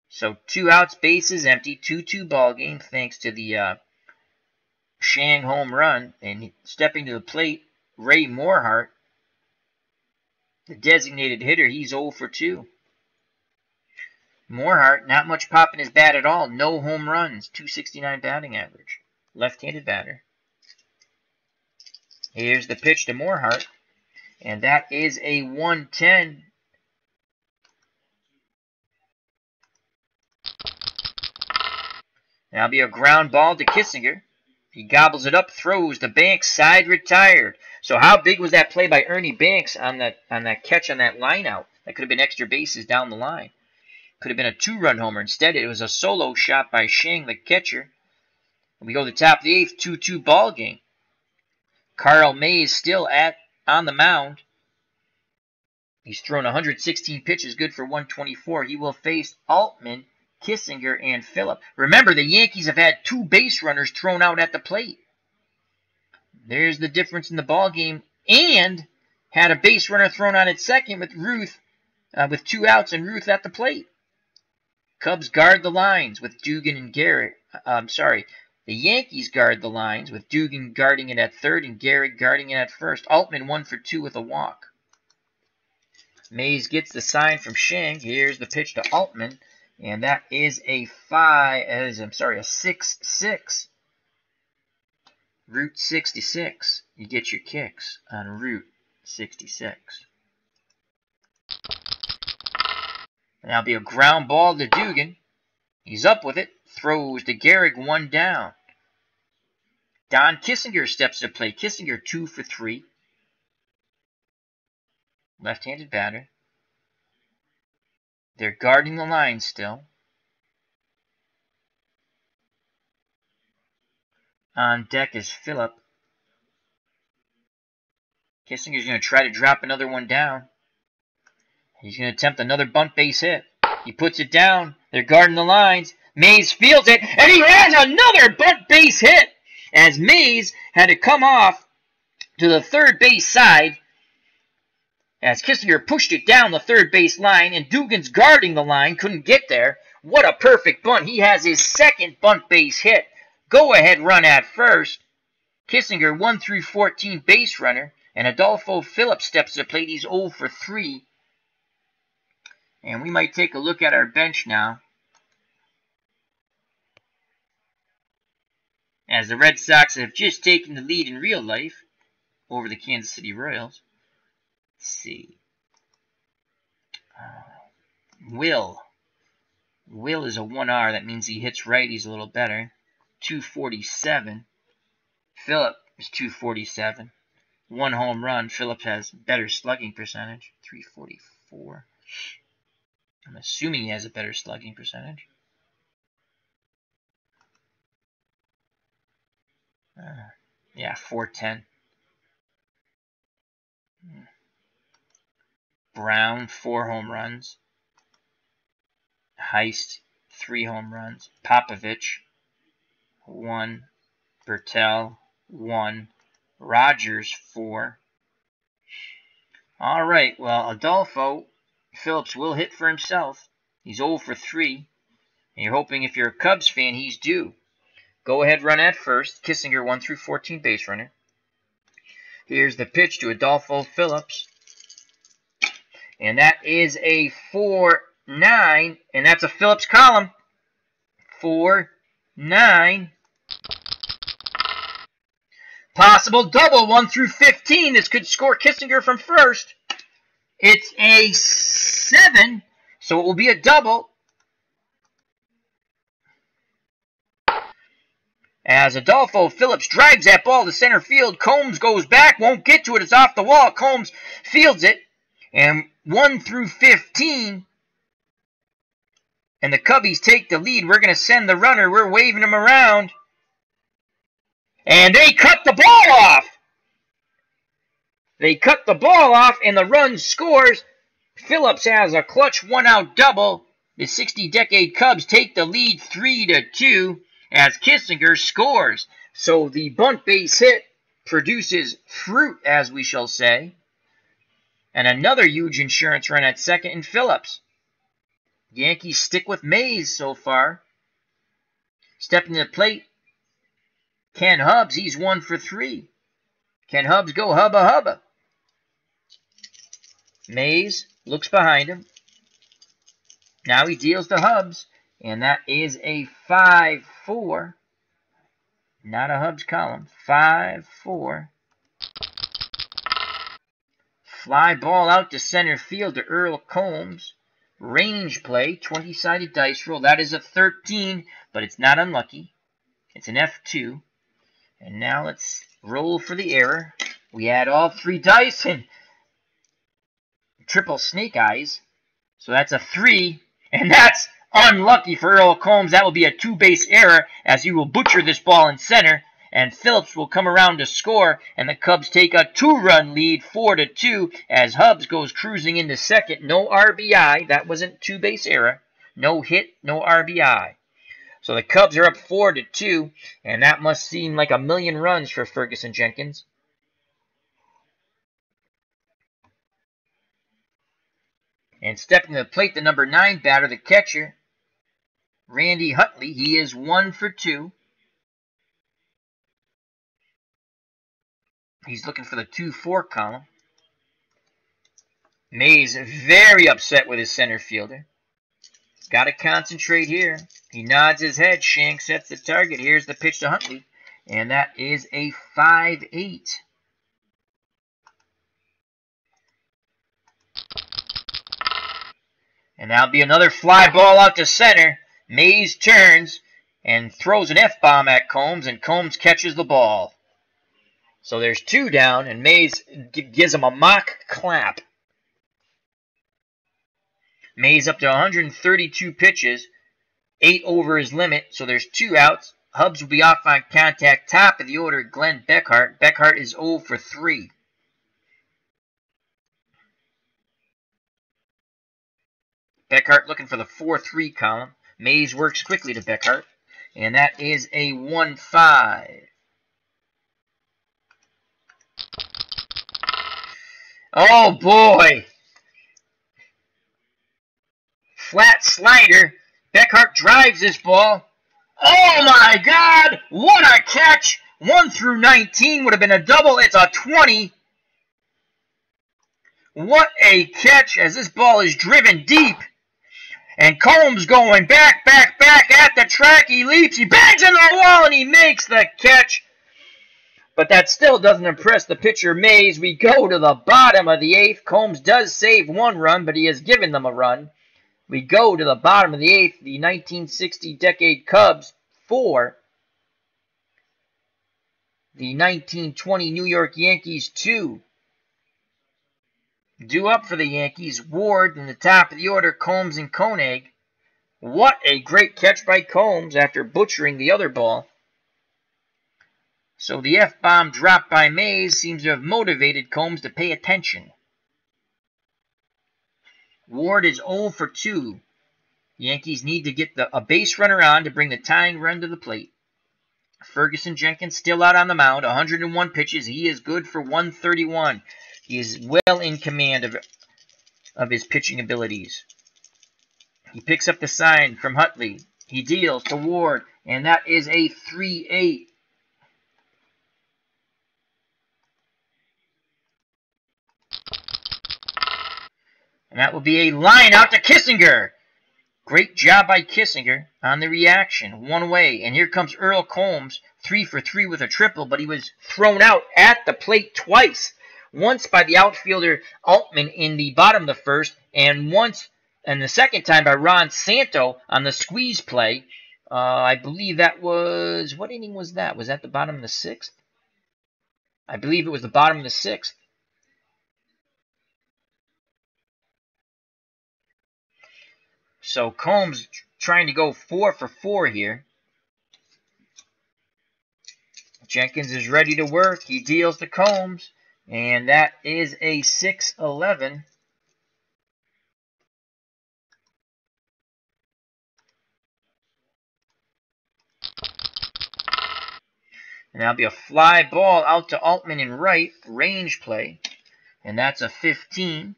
Speaker 1: So 2 outs, bases empty, 2-2 ball game thanks to the Shang home run. And stepping to the plate, Ray Morehart, the designated hitter. He's 0 for 2. Morehart, not much pop in his bat at all. No home runs, 269 batting average. Left-handed batter. Here's the pitch to Morehart, and that is a 1-10. That'll be a ground ball to Kissinger. He gobbles it up, throws to Banks, side retired. So how big was that play by Ernie Banks on that catch on that line out? That could have been extra bases down the line. Could have been a 2-run homer. Instead, it was a solo shot by Shang, the catcher. And we go to the top of the 8th, 2-2 ball game. Carl Mays still on the mound. He's thrown 116 pitches, good for 124. He will face Altman, Kissinger, and Phillip. Remember, the Yankees have had 2 base runners thrown out at the plate. There's the difference in the ball game. And had a base runner thrown out at second with Ruth, with 2 outs and Ruth at the plate. Cubs guard the lines with Dugan and Garrett. The Yankees guard the lines with Dugan guarding it at third and Garrett guarding it at first. Altman 1 for 2 with a walk. Mays gets the sign from Shang. Here's the pitch to Altman, and that is a 6-6. Route 66. You get your kicks on Route 66. And that'll be a ground ball to Dugan. He's up with it. Throws to Gehrig, 1 down. Don Kissinger steps to play. Kissinger 2 for 3. Left-handed batter. They're guarding the line still. On deck is Phillip. Kissinger's going to try to drop another one down. He's going to attempt another bunt base hit. He puts it down. They're guarding the lines. Mays fields it, and he has another bunt base hit as Mays had to come off to the third base side as Kissinger pushed it down the third base line, and Dugan's guarding the line, couldn't get there. What a perfect bunt. He has his second bunt base hit. Go-ahead run at first. Kissinger 1-14 base runner, and Adolfo Phillips steps to the plate. He's 0 for 3. And we might take a look at our bench now, as the Red Sox have just taken the lead in real life over the Kansas City Royals. Let's see. Will is a 1R. That means he hits righties a little better. 247. Phillip is 247. 1 home run. Phillips has better slugging percentage. 344. I'm assuming he has a better slugging percentage. Yeah, 410. Brown, 4 home runs. Heist, 3 home runs. Popovich, 1. Bertel, 1. Rogers, 4. All right, well, Adolfo Phillips will hit for himself. He's 0 for 3. And you're hoping if you're a Cubs fan, he's due. Go ahead, run at first. Kissinger 1-14 base runner. Here's the pitch to Adolfo Phillips. And that is a 4-9. And that's a Phillips column. 4-9. Possible double 1-15. This could score Kissinger from first. It's a 7. So it will be a double. As Adolfo Phillips drives that ball to center field, Combs goes back, won't get to it, it's off the wall. Combs fields it, and 1-15, and the Cubbies take the lead. We're going to send the runner, we're waving him around, and they cut the ball off. They cut the ball off, and the run scores. Phillips has a clutch 1-out double. The 60-decade Cubs take the lead 3-2. As Kissinger scores. So the bunt base hit produces fruit, as we shall say. And another huge insurance run at second in Phillips. Yankees stick with Mays so far. Stepping to the plate, Ken Hubbs. He's 1 for 3. Can Hubbs go hubba hubba? Mays looks behind him. Now he deals to Hubbs. And that is a 5-4. Not a Hubbs column. 5-4. Fly ball out to center field to Earl Combs. Range play, 20-sided dice roll. That is a 13, but it's not unlucky. It's an F2. And now let's roll for the error. We add all 3 dice and triple snake eyes. So that's a 3, and that's unlucky for Earl Combs. That will be a 2-base error as he will butcher this ball in center. And Phillips will come around to score. And the Cubs take a 2-run lead, 4-2, as Hubbs goes cruising into second. No RBI. That wasn't 2-base error. No hit, no RBI. So the Cubs are up 4-2. And that must seem like a million runs for Fergie Jenkins. And stepping to the plate, the number 9 batter, the catcher, Randy Hutley. He is 1 for 2. He's looking for the 2-4 column. Mays very upset with his center fielder. Got to concentrate here. He nods his head. Shank sets the target. Here's the pitch to Hutley. And that is a 5-8. And that'll be another fly ball out to center. Mays turns and throws an F-bomb at Combs, and Combs catches the ball. So there's 2 down, and Mays gives him a mock clap. Mays up to 132 pitches, 8 over his limit, so there's 2 outs. Hubbs will be off on contact. Top of the order, Glenn Beckhart. Beckhart is 0 for 3. Beckhart looking for the 4-3 column. Mays works quickly to Beckhart, and that is a 1-5. Oh boy! Flat slider. Beckhart drives this ball. Oh my God! What a catch! 1 through 19 would have been a double. It's a 20. What a catch as this ball is driven deep. And Combs going back at the track. He leaps, he bangs into the wall, and he makes the catch. But that still doesn't impress the pitcher, Mays. We go to the bottom of the 8th. Combs does save 1 run, but he has given them a run. We go to the bottom of the 8th. The 1960 decade Cubs 4. The 1920 New York Yankees 2. Due up for the Yankees, Ward in the top of the order, Combs and Koenig. What a great catch by Combs after butchering the other ball. So the F-bomb dropped by Mays seems to have motivated Combs to pay attention. Ward is 0 for 2. Yankees need to get a base runner on to bring the tying run to the plate. Fergie Jenkins still out on the mound, 101 pitches. He is good for 131. He is well in command of his pitching abilities. He picks up the sign from Hutley. He deals to Ward, and that is a 3-8. And that will be a line out to Kissinger. Great job by Kissinger on the reaction. 1 away. And here comes Earl Combs, 3 for 3 with a triple, but he was thrown out at the plate twice. Once by the outfielder Altman in the bottom of the 1st, and the second time by Ron Santo on the squeeze play. I believe that was, what inning was that? Was that the bottom of the 6th? I believe it was the bottom of the 6th. So Combs trying to go 4 for 4 here. Jenkins is ready to work. He deals to Combs. And that is a 6-11. And that'll be a fly ball out to Altman in right. Range play. And that's a 15.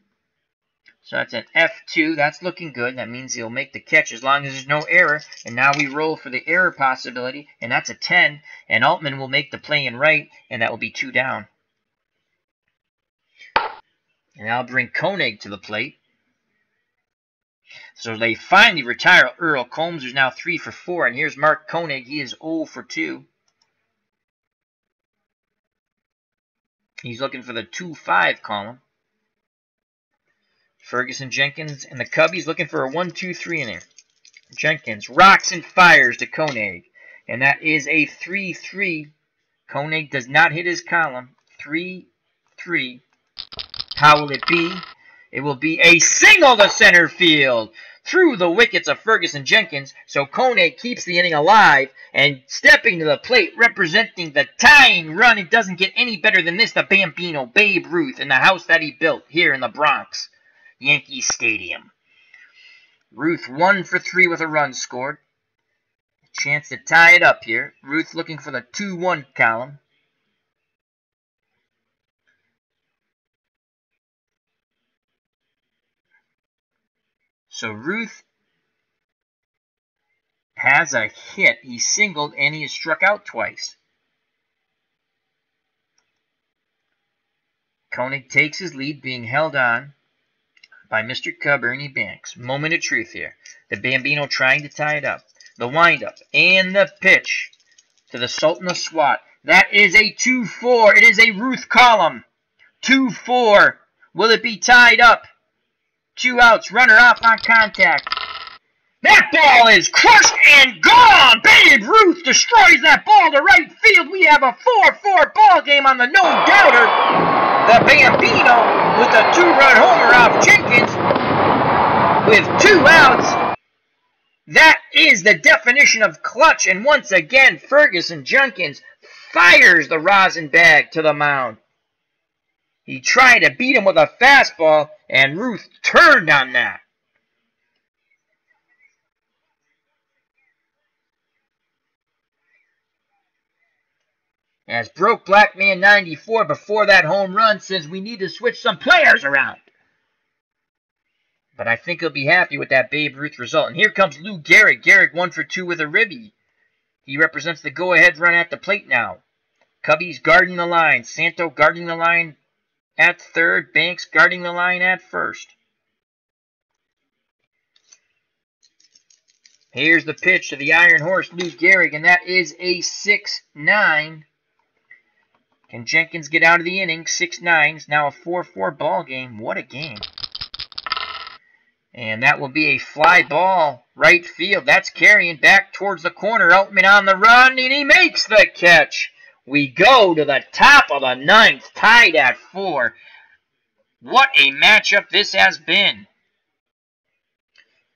Speaker 1: So that's an F2. That's looking good. That means he'll make the catch as long as there's no error. And now we roll for the error possibility. And that's a 10. And Altman will make the play in right. And that will be 2 down. And I'll bring Koenig to the plate. So they finally retire Earl Combs, who's now 3 for 4. And here's Mark Koenig. He is 0 for 2. He's looking for the 2-5 column. Fergie Jenkins and the Cubbies looking for a 1-2-3 inning. Jenkins rocks and fires to Koenig. And that is a 3-3. Koenig does not hit his column. 3-3. How will it be? It will be a single to center field through the wickets of Fergie Jenkins. So Koenig keeps the inning alive and stepping to the plate representing the tying run. It doesn't get any better than this. The Bambino, Babe Ruth, in the house that he built here in the Bronx, Yankee Stadium. Ruth 1 for 3 with a run scored. A chance to tie it up here. Ruth looking for the 2-1 column. So Ruth has a hit. He singled and he is struck out twice. Koenig takes his lead, being held on by Mr. Cub, Ernie Banks. Moment of truth here. The Bambino trying to tie it up. The windup and the pitch to the Sultan of SWAT. That is a 2-4. It is a Ruth column. 2-4. Will it be tied up? 2 outs, runner off on contact. That ball is crushed and gone! Babe Ruth destroys that ball to right field. We have a 4-4 ball game on the no-doubter. The Bambino with a 2-run homer off Jenkins. with 2 outs. That is the definition of clutch. And once again, Fergie Jenkins fires the rosin bag to the mound. He tried to beat him with a fastball, and Ruth turned on that. As Broke Black Man 94 before that home run says we need to switch some players around. But I think he'll be happy with that Babe Ruth result. And here comes Lou Gehrig. Gehrig 1 for 2 with a ribby. He represents the go-ahead run at the plate now. Cubbies guarding the line. Santo guarding the line at third. Banks guarding the line at first. Here's the pitch to the Iron Horse, Lou Gehrig, and that is a 6-9. Can Jenkins get out of the inning? 6-9. Now a 4-4 ball game. What a game. And that will be a fly ball right field. That's carrying back towards the corner. Outman on the run, and he makes the catch. We go to the top of the 9th, tied at 4. What a matchup this has been.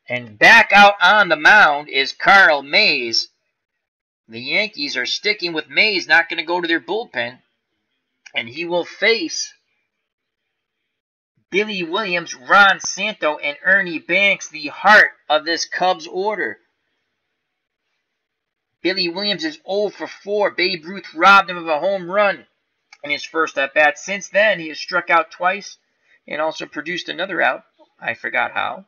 Speaker 1: And back out on the mound is Carl Mays. The Yankees are sticking with Mays, not going to go to their bullpen. And he will face Billy Williams, Ron Santo, and Ernie Banks, the heart of this Cubs order. Billy Williams is 0 for 4. Babe Ruth robbed him of a home run in his first at-bat. Since then, he has struck out twice and also produced another out. I forgot how.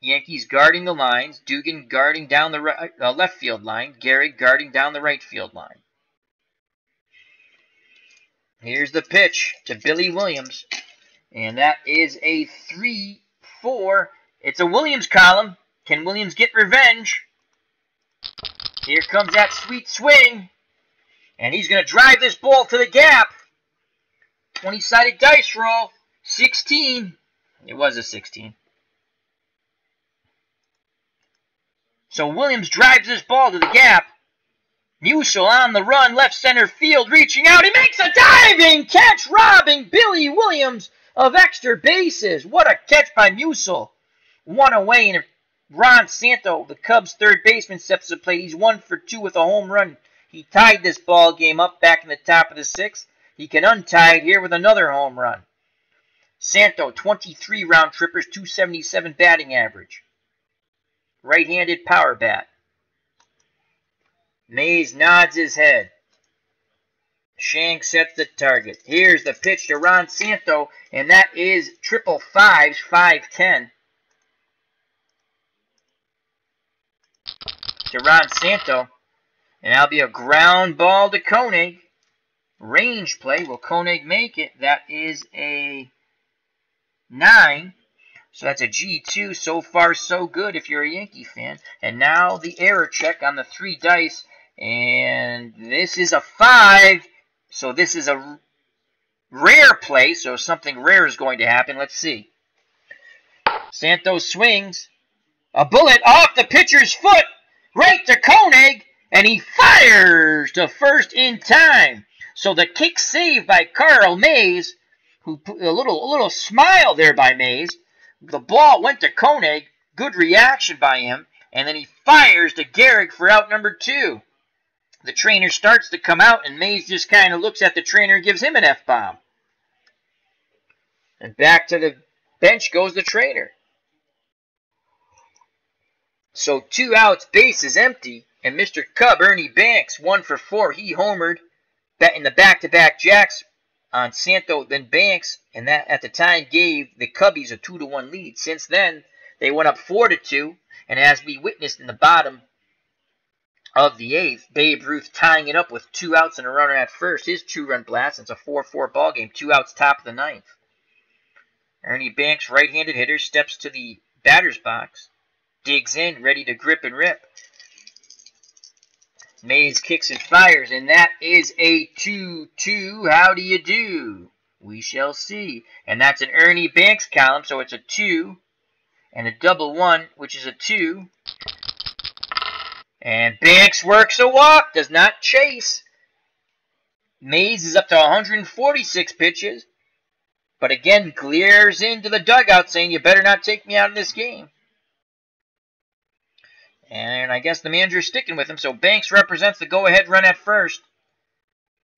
Speaker 1: Yankees guarding the lines. Dugan guarding down the left field line. Gehrig guarding down the right field line. Here's the pitch to Billy Williams. And that is a 3-4. It's a Williams column. Can Williams get revenge? Here comes that sweet swing. And he's going to drive this ball to the gap. 20-sided dice roll. 16. It was a 16. So Williams drives this ball to the gap. Musil on the run, left center field, reaching out. He makes a diving catch, robbing Billy Williams of extra bases. What a catch by Musil. 1 away, and Ron Santo, the Cubs' third baseman, steps to the plate. He's 1 for 2 with a home run. He tied this ball game up back in the top of the 6th. He can untie it here with another home run. Santo, 23 round trippers, 277 batting average. Right-handed power bat. Mays nods his head. Shank sets the target. Here's the pitch to Ron Santo, and that is 555's 5-10. To Ron Santo, and that'll be a ground ball to Koenig. Range play. Will Koenig make it? That is a 9. So that's a G2. So far, so good if you're a Yankee fan. And now the error check on the 3 dice. And this is a 5. So this is a rare play. So something rare is going to happen. Let's see. Santos swings. A bullet off the pitcher's foot. Right to Koenig. And he fires to first in time. So the kick saved by Carl Mays. Who put a little smile there by Mays. The ball went to Koenig. Good reaction by him. And then he fires to Gehrig for out number 2. The trainer starts to come out, and Mays just kind of looks at the trainer and gives him an F-bomb. And back to the bench goes the trainer. So 2 outs, base is empty. And Mr. Cub, Ernie Banks, 1 for 4. He homered in the back-to-back jacks on Santo, then Banks, and that at the time gave the Cubbies a 2-1 lead. Since then, they went up 4-2, and as we witnessed in the bottom of the 8th, Babe Ruth tying it up with 2 outs and a runner at first. His 2-run blast. It's a 4-4 ball game. 2 outs, top of the 9th. Ernie Banks, right-handed hitter, steps to the batter's box, digs in, ready to grip and rip. Mays kicks and fires, and that is a 2-2. How do you do? We shall see. And that's an Ernie Banks column, so it's a 2 and a double 1, which is a 2. And Banks works a walk, does not chase. Mays is up to 146 pitches. but again glares into the dugout saying, you better not take me out of this game. And I guess the manager's sticking with him, so Banks represents the go-ahead run at first.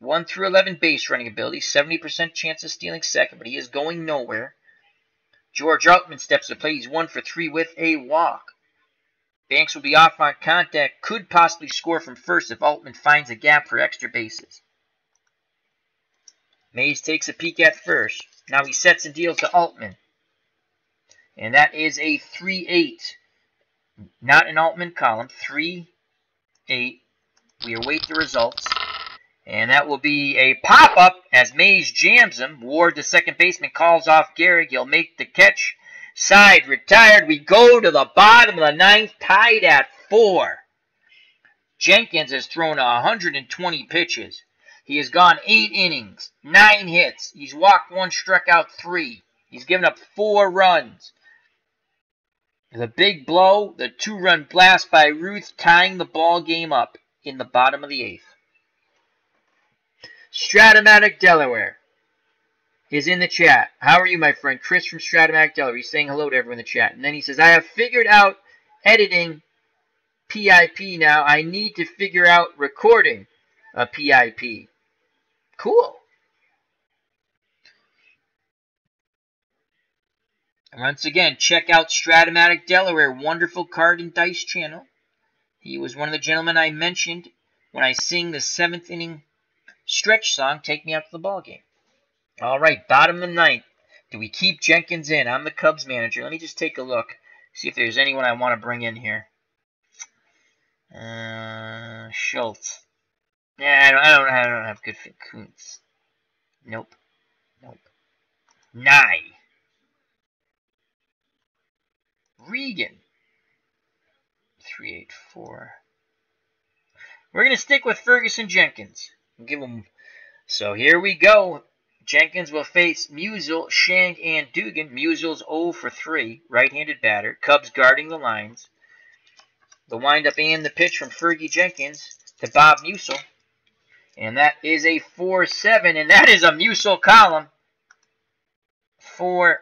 Speaker 1: 1 through 11 base running ability, 70% chance of stealing second, but he is going nowhere. George Altman steps to play. He's 1 for 3 with a walk. Banks will be off on contact, could possibly score from first if Altman finds a gap for extra bases. Mays takes a peek at first. Now he sets and deals to Altman. And that is a 3-8. Not an Altman column. 3-8. We await the results. And that will be a pop-up as Mays jams him. Ward, the second baseman, calls off Gehrig. He'll make the catch. Side retired. We go to the bottom of the ninth, tied at 4. Jenkins has thrown 120 pitches. He has gone 8 innings, 9 hits. He's walked 1, struck out 3. He's given up 4 runs. The big blow, the 2-run blast by Ruth, tying the ball game up in the bottom of the 8th. Strat-O-Matic Delaware is in the chat. How are you, my friend? Chris from Strat-O-Matic Delaware. He's saying hello to everyone in the chat. And then he says, I have figured out editing PIP now. I need to figure out recording a PIP. Cool. Once again, check out Strat-O-Matic Delaware, wonderful card and dice channel. He was one of the gentlemen I mentioned when I sing the 7th inning stretch song, Take Me Out to the Ball Game. All right, bottom of the 9th. Do we keep Jenkins in? I'm the Cubs manager. Let me just take a look, see if there's anyone I want to bring in here. Schultz. Yeah, I don't have good fit. Kuntz. Nope. Nye. Regan. 384. We're going to stick with Ferguson Jenkins. We'll give him. So here we go. Jenkins will face Musial, Shank, and Dugan. Musial's 0 for 3. Right-handed batter. Cubs guarding the lines. The windup and the pitch from Fergie Jenkins to Bob Musial. And that is a 4-7. And that is a Musial column. 4-7.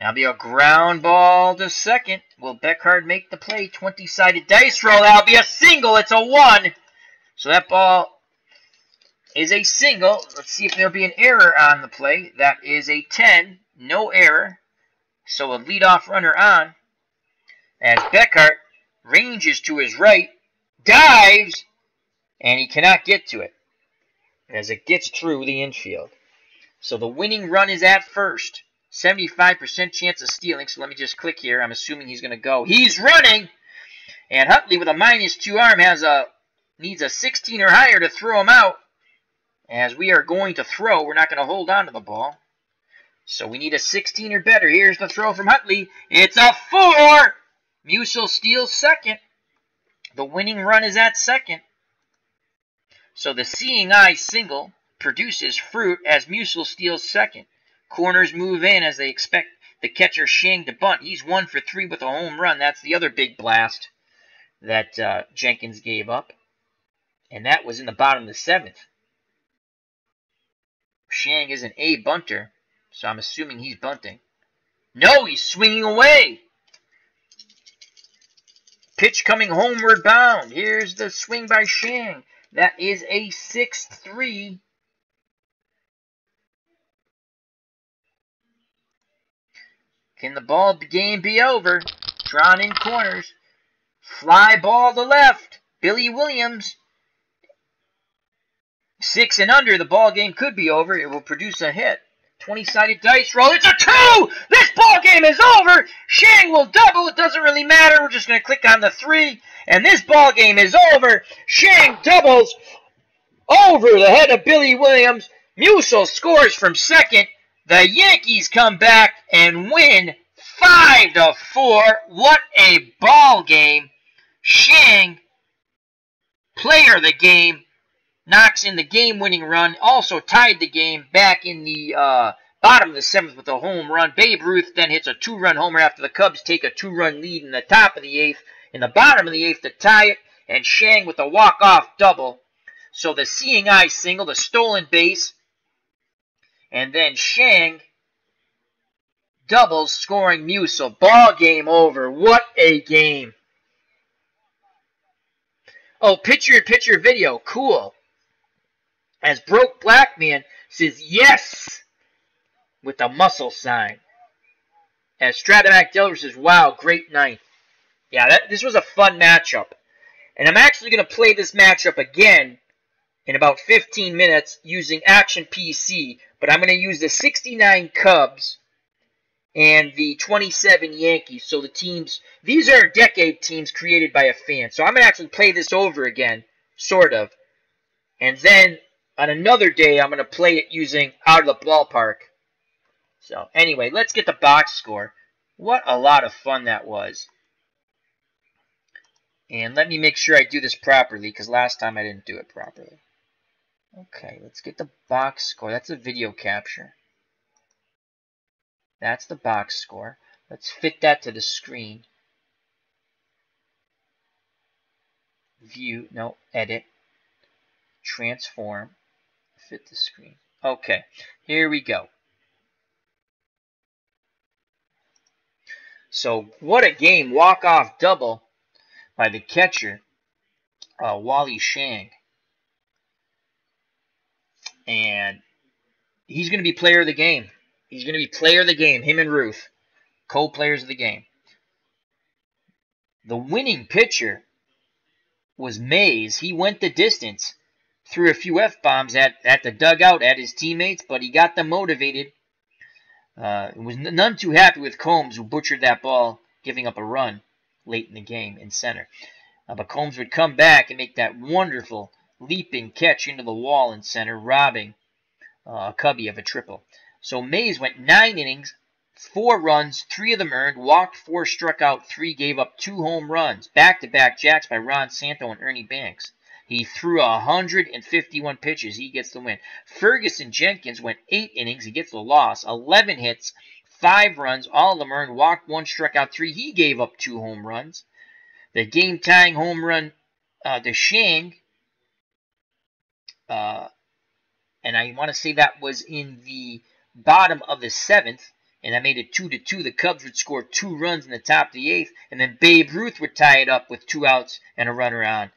Speaker 1: That'll be a ground ball to second. Will Beckhard make the play? 20-sided dice roll. That'll be a single. It's a 1. So that ball is a single. Let's see if there'll be an error on the play. That is a 10. No error. So a leadoff runner on. As Beckhard ranges to his right, dives, and he cannot get to it as it gets through the infield. So the winning run is at first. 75% chance of stealing, so let me just click here. I'm assuming he's going to go. He's running! And Hutley with a -2 arm needs a 16 or higher to throw him out. As we are going to throw, we're not going to hold on to the ball. So we need a 16 or better. Here's the throw from Hutley. It's a 4! Musial steals second. The winning run is at second. So the seeing eye single produces fruit as Musial steals second. Corners move in as they expect the catcher Shang to bunt. He's 1 for 3 with a home run. That's the other big blast that Jenkins gave up. And that was in the bottom of the 7th. Shang is an A bunter, so I'm assuming he's bunting. No, he's swinging away. Pitch coming homeward bound. Here's the swing by Shang. That is a 6-3. Can the ball game be over? Drawn in corners. Fly ball to left. Billy Williams. 6 and under. The ball game could be over. It will produce a hit. 20-sided dice roll. It's a 2! This ball game is over. Shang will double. It doesn't really matter. We're just going to click on the 3. And this ball game is over. Shang doubles over the head of Billy Williams. Musial scores from second. The Yankees come back and win 5-4. What a ball game. Shang, player of the game, knocks in the game-winning run. Also tied the game back in the bottom of the 7th with a home run. Babe Ruth then hits a 2-run homer after the Cubs take a 2-run lead in the top of the 8th. In the bottom of the 8th to tie it. And Shang with a walk-off double. So the seeing eye single, the stolen base, And then Shang doubles, scoring Musil. Ball game over. What a game. Oh, picture-in-picture video. Cool. As Broke Black Man says yes with the muscle sign. As Strat-O-Matic Baseball Babe says, wow, great night. Yeah, this was a fun matchup. And I'm actually going to play this matchup again in about 15 minutes using Action PC. But I'm going to use the 69 Cubs and the 27 Yankees. So the teams, these are decade teams created by a fan. So I'm going to actually play this over again, sort of. And then on another day, I'm going to play it using Out of the Ballpark. So anyway, let's get the box score. What a lot of fun that was. And let me make sure I do this properly, because last time I didn't do it properly. Okay, let's get the box score. That's a video capture. That's the box score. Let's fit that to the screen. View, no, edit. Transform. Fit the screen. Okay, here we go. So, what a game. Walk-off double by the catcher, Wally Shang. And he's going to be player of the game. He's going to be player of the game, him and Ruth. Co-players of the game. The winning pitcher was Mays. He went the distance. Threw a few F-bombs at the dugout, at his teammates, but he got them motivated. Was none too happy with Combs, who butchered that ball, giving up a run late in the game in center. But Combs would come back and make that wonderful leaping catch into the wall in center, robbing a Cubby of a triple. So Mays went 9 innings, 4 runs, 3 of them earned, walked 4, struck out 3, gave up 2 home runs. Back-to-back jacks by Ron Santo and Ernie Banks. He threw 151 pitches. He gets the win. Fergie Jenkins went 8 innings. He gets the loss. 11 hits, 5 runs, all of them earned, walked 1, struck out 3. He gave up 2 home runs. The game-tying home run to Shang, and I want to say that was in the bottom of the 7th, and that made it 2-2. The Cubs would score 2 runs in the top of the 8th, and then Babe Ruth would tie it up with 2 outs and a runner on.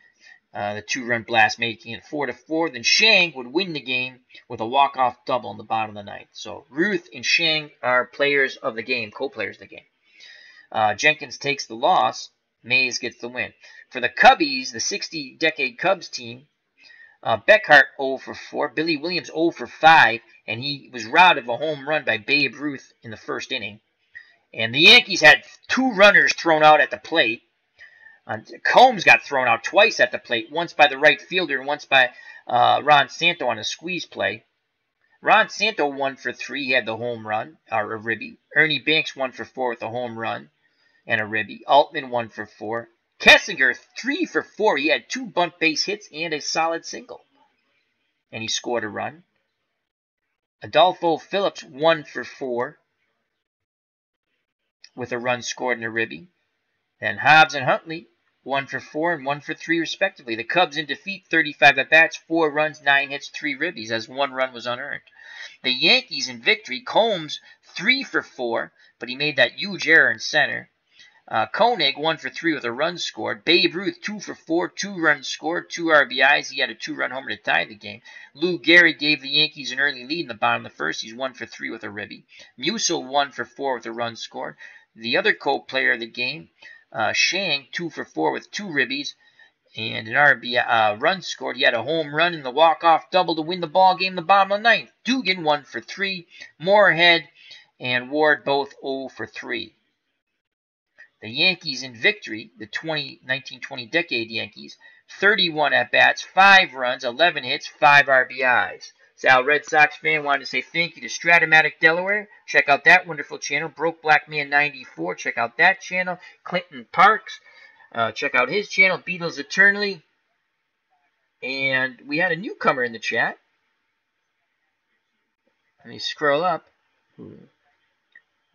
Speaker 1: The 2-run blast, making it 4-4. Then Shang would win the game with a walk-off double in the bottom of the 9th. So Ruth and Shang are players of the game, co-players of the game. Jenkins takes the loss. Mays gets the win. For the Cubbies, the 60-decade Cubs team, Beckhart 0 for 4, Billy Williams 0 for 5, and he was robbed of a home run by Babe Ruth in the first inning. And the Yankees had 2 runners thrown out at the plate. Combs got thrown out twice at the plate, once by the right fielder and once by Ron Santo on a squeeze play. Ron Santo 1 for 3, he had the home run, or a ribby. Ernie Banks 1 for 4 with a home run and a ribby. Altman 1 for 4. Kessinger 3 for 4, he had 2 bunt base hits and a solid single. And he scored a run. Adolfo Phillips 1 for 4 with a run scored and a ribby. Then Hobbs and Huntley 1 for 4 and 1 for 3 respectively. The Cubs in defeat, 35 at-bats, 4 runs, 9 hits, 3 ribbies, as 1 run was unearned. The Yankees in victory, Combs 3 for 4, but he made that huge error in center. Koenig 1 for 3 with a run scored. Babe Ruth 2 for 4, 2 runs scored, 2 RBIs. He had a 2-run homer to tie the game. Lou Gehrig gave the Yankees an early lead in the bottom of the first. He's 1 for 3 with a ribby. Musil 1 for 4 with a run scored. The other co-player of the game, Shang 2 for 4 with 2 ribbies and an RBI run scored. He had a home run in the walk-off double to win the ball game in the bottom of the 9th. Dugan 1 for 3. Moorhead and Ward both 0 for 3. The Yankees in victory, the 1920 decade Yankees, 31 at-bats, 5 runs, 11 hits, 5 RBIs. Sal, Red Sox fan, wanted to say thank you to Strat-O-Matic Delaware. Check out that wonderful channel. Broke Black Man 94. Check out that channel. Clinton Parks. Check out his channel. Beatles Eternally. And we had a newcomer in the chat. Let me scroll up.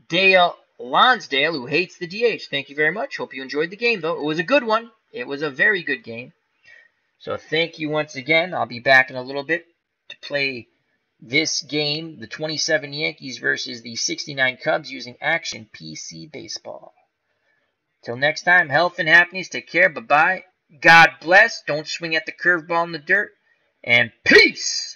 Speaker 1: Dale Lonsdale, who hates the DH. Thank you very much. Hope you enjoyed the game, though. It was a good one. It was a very good game. So thank you once again. I'll be back in a little bit to play this game, the 27 Yankees versus the 69 Cubs, using Action PC Baseball. Till next time, health and happiness. Take care. Bye-bye. God bless. Don't swing at the curveball in the dirt. And peace!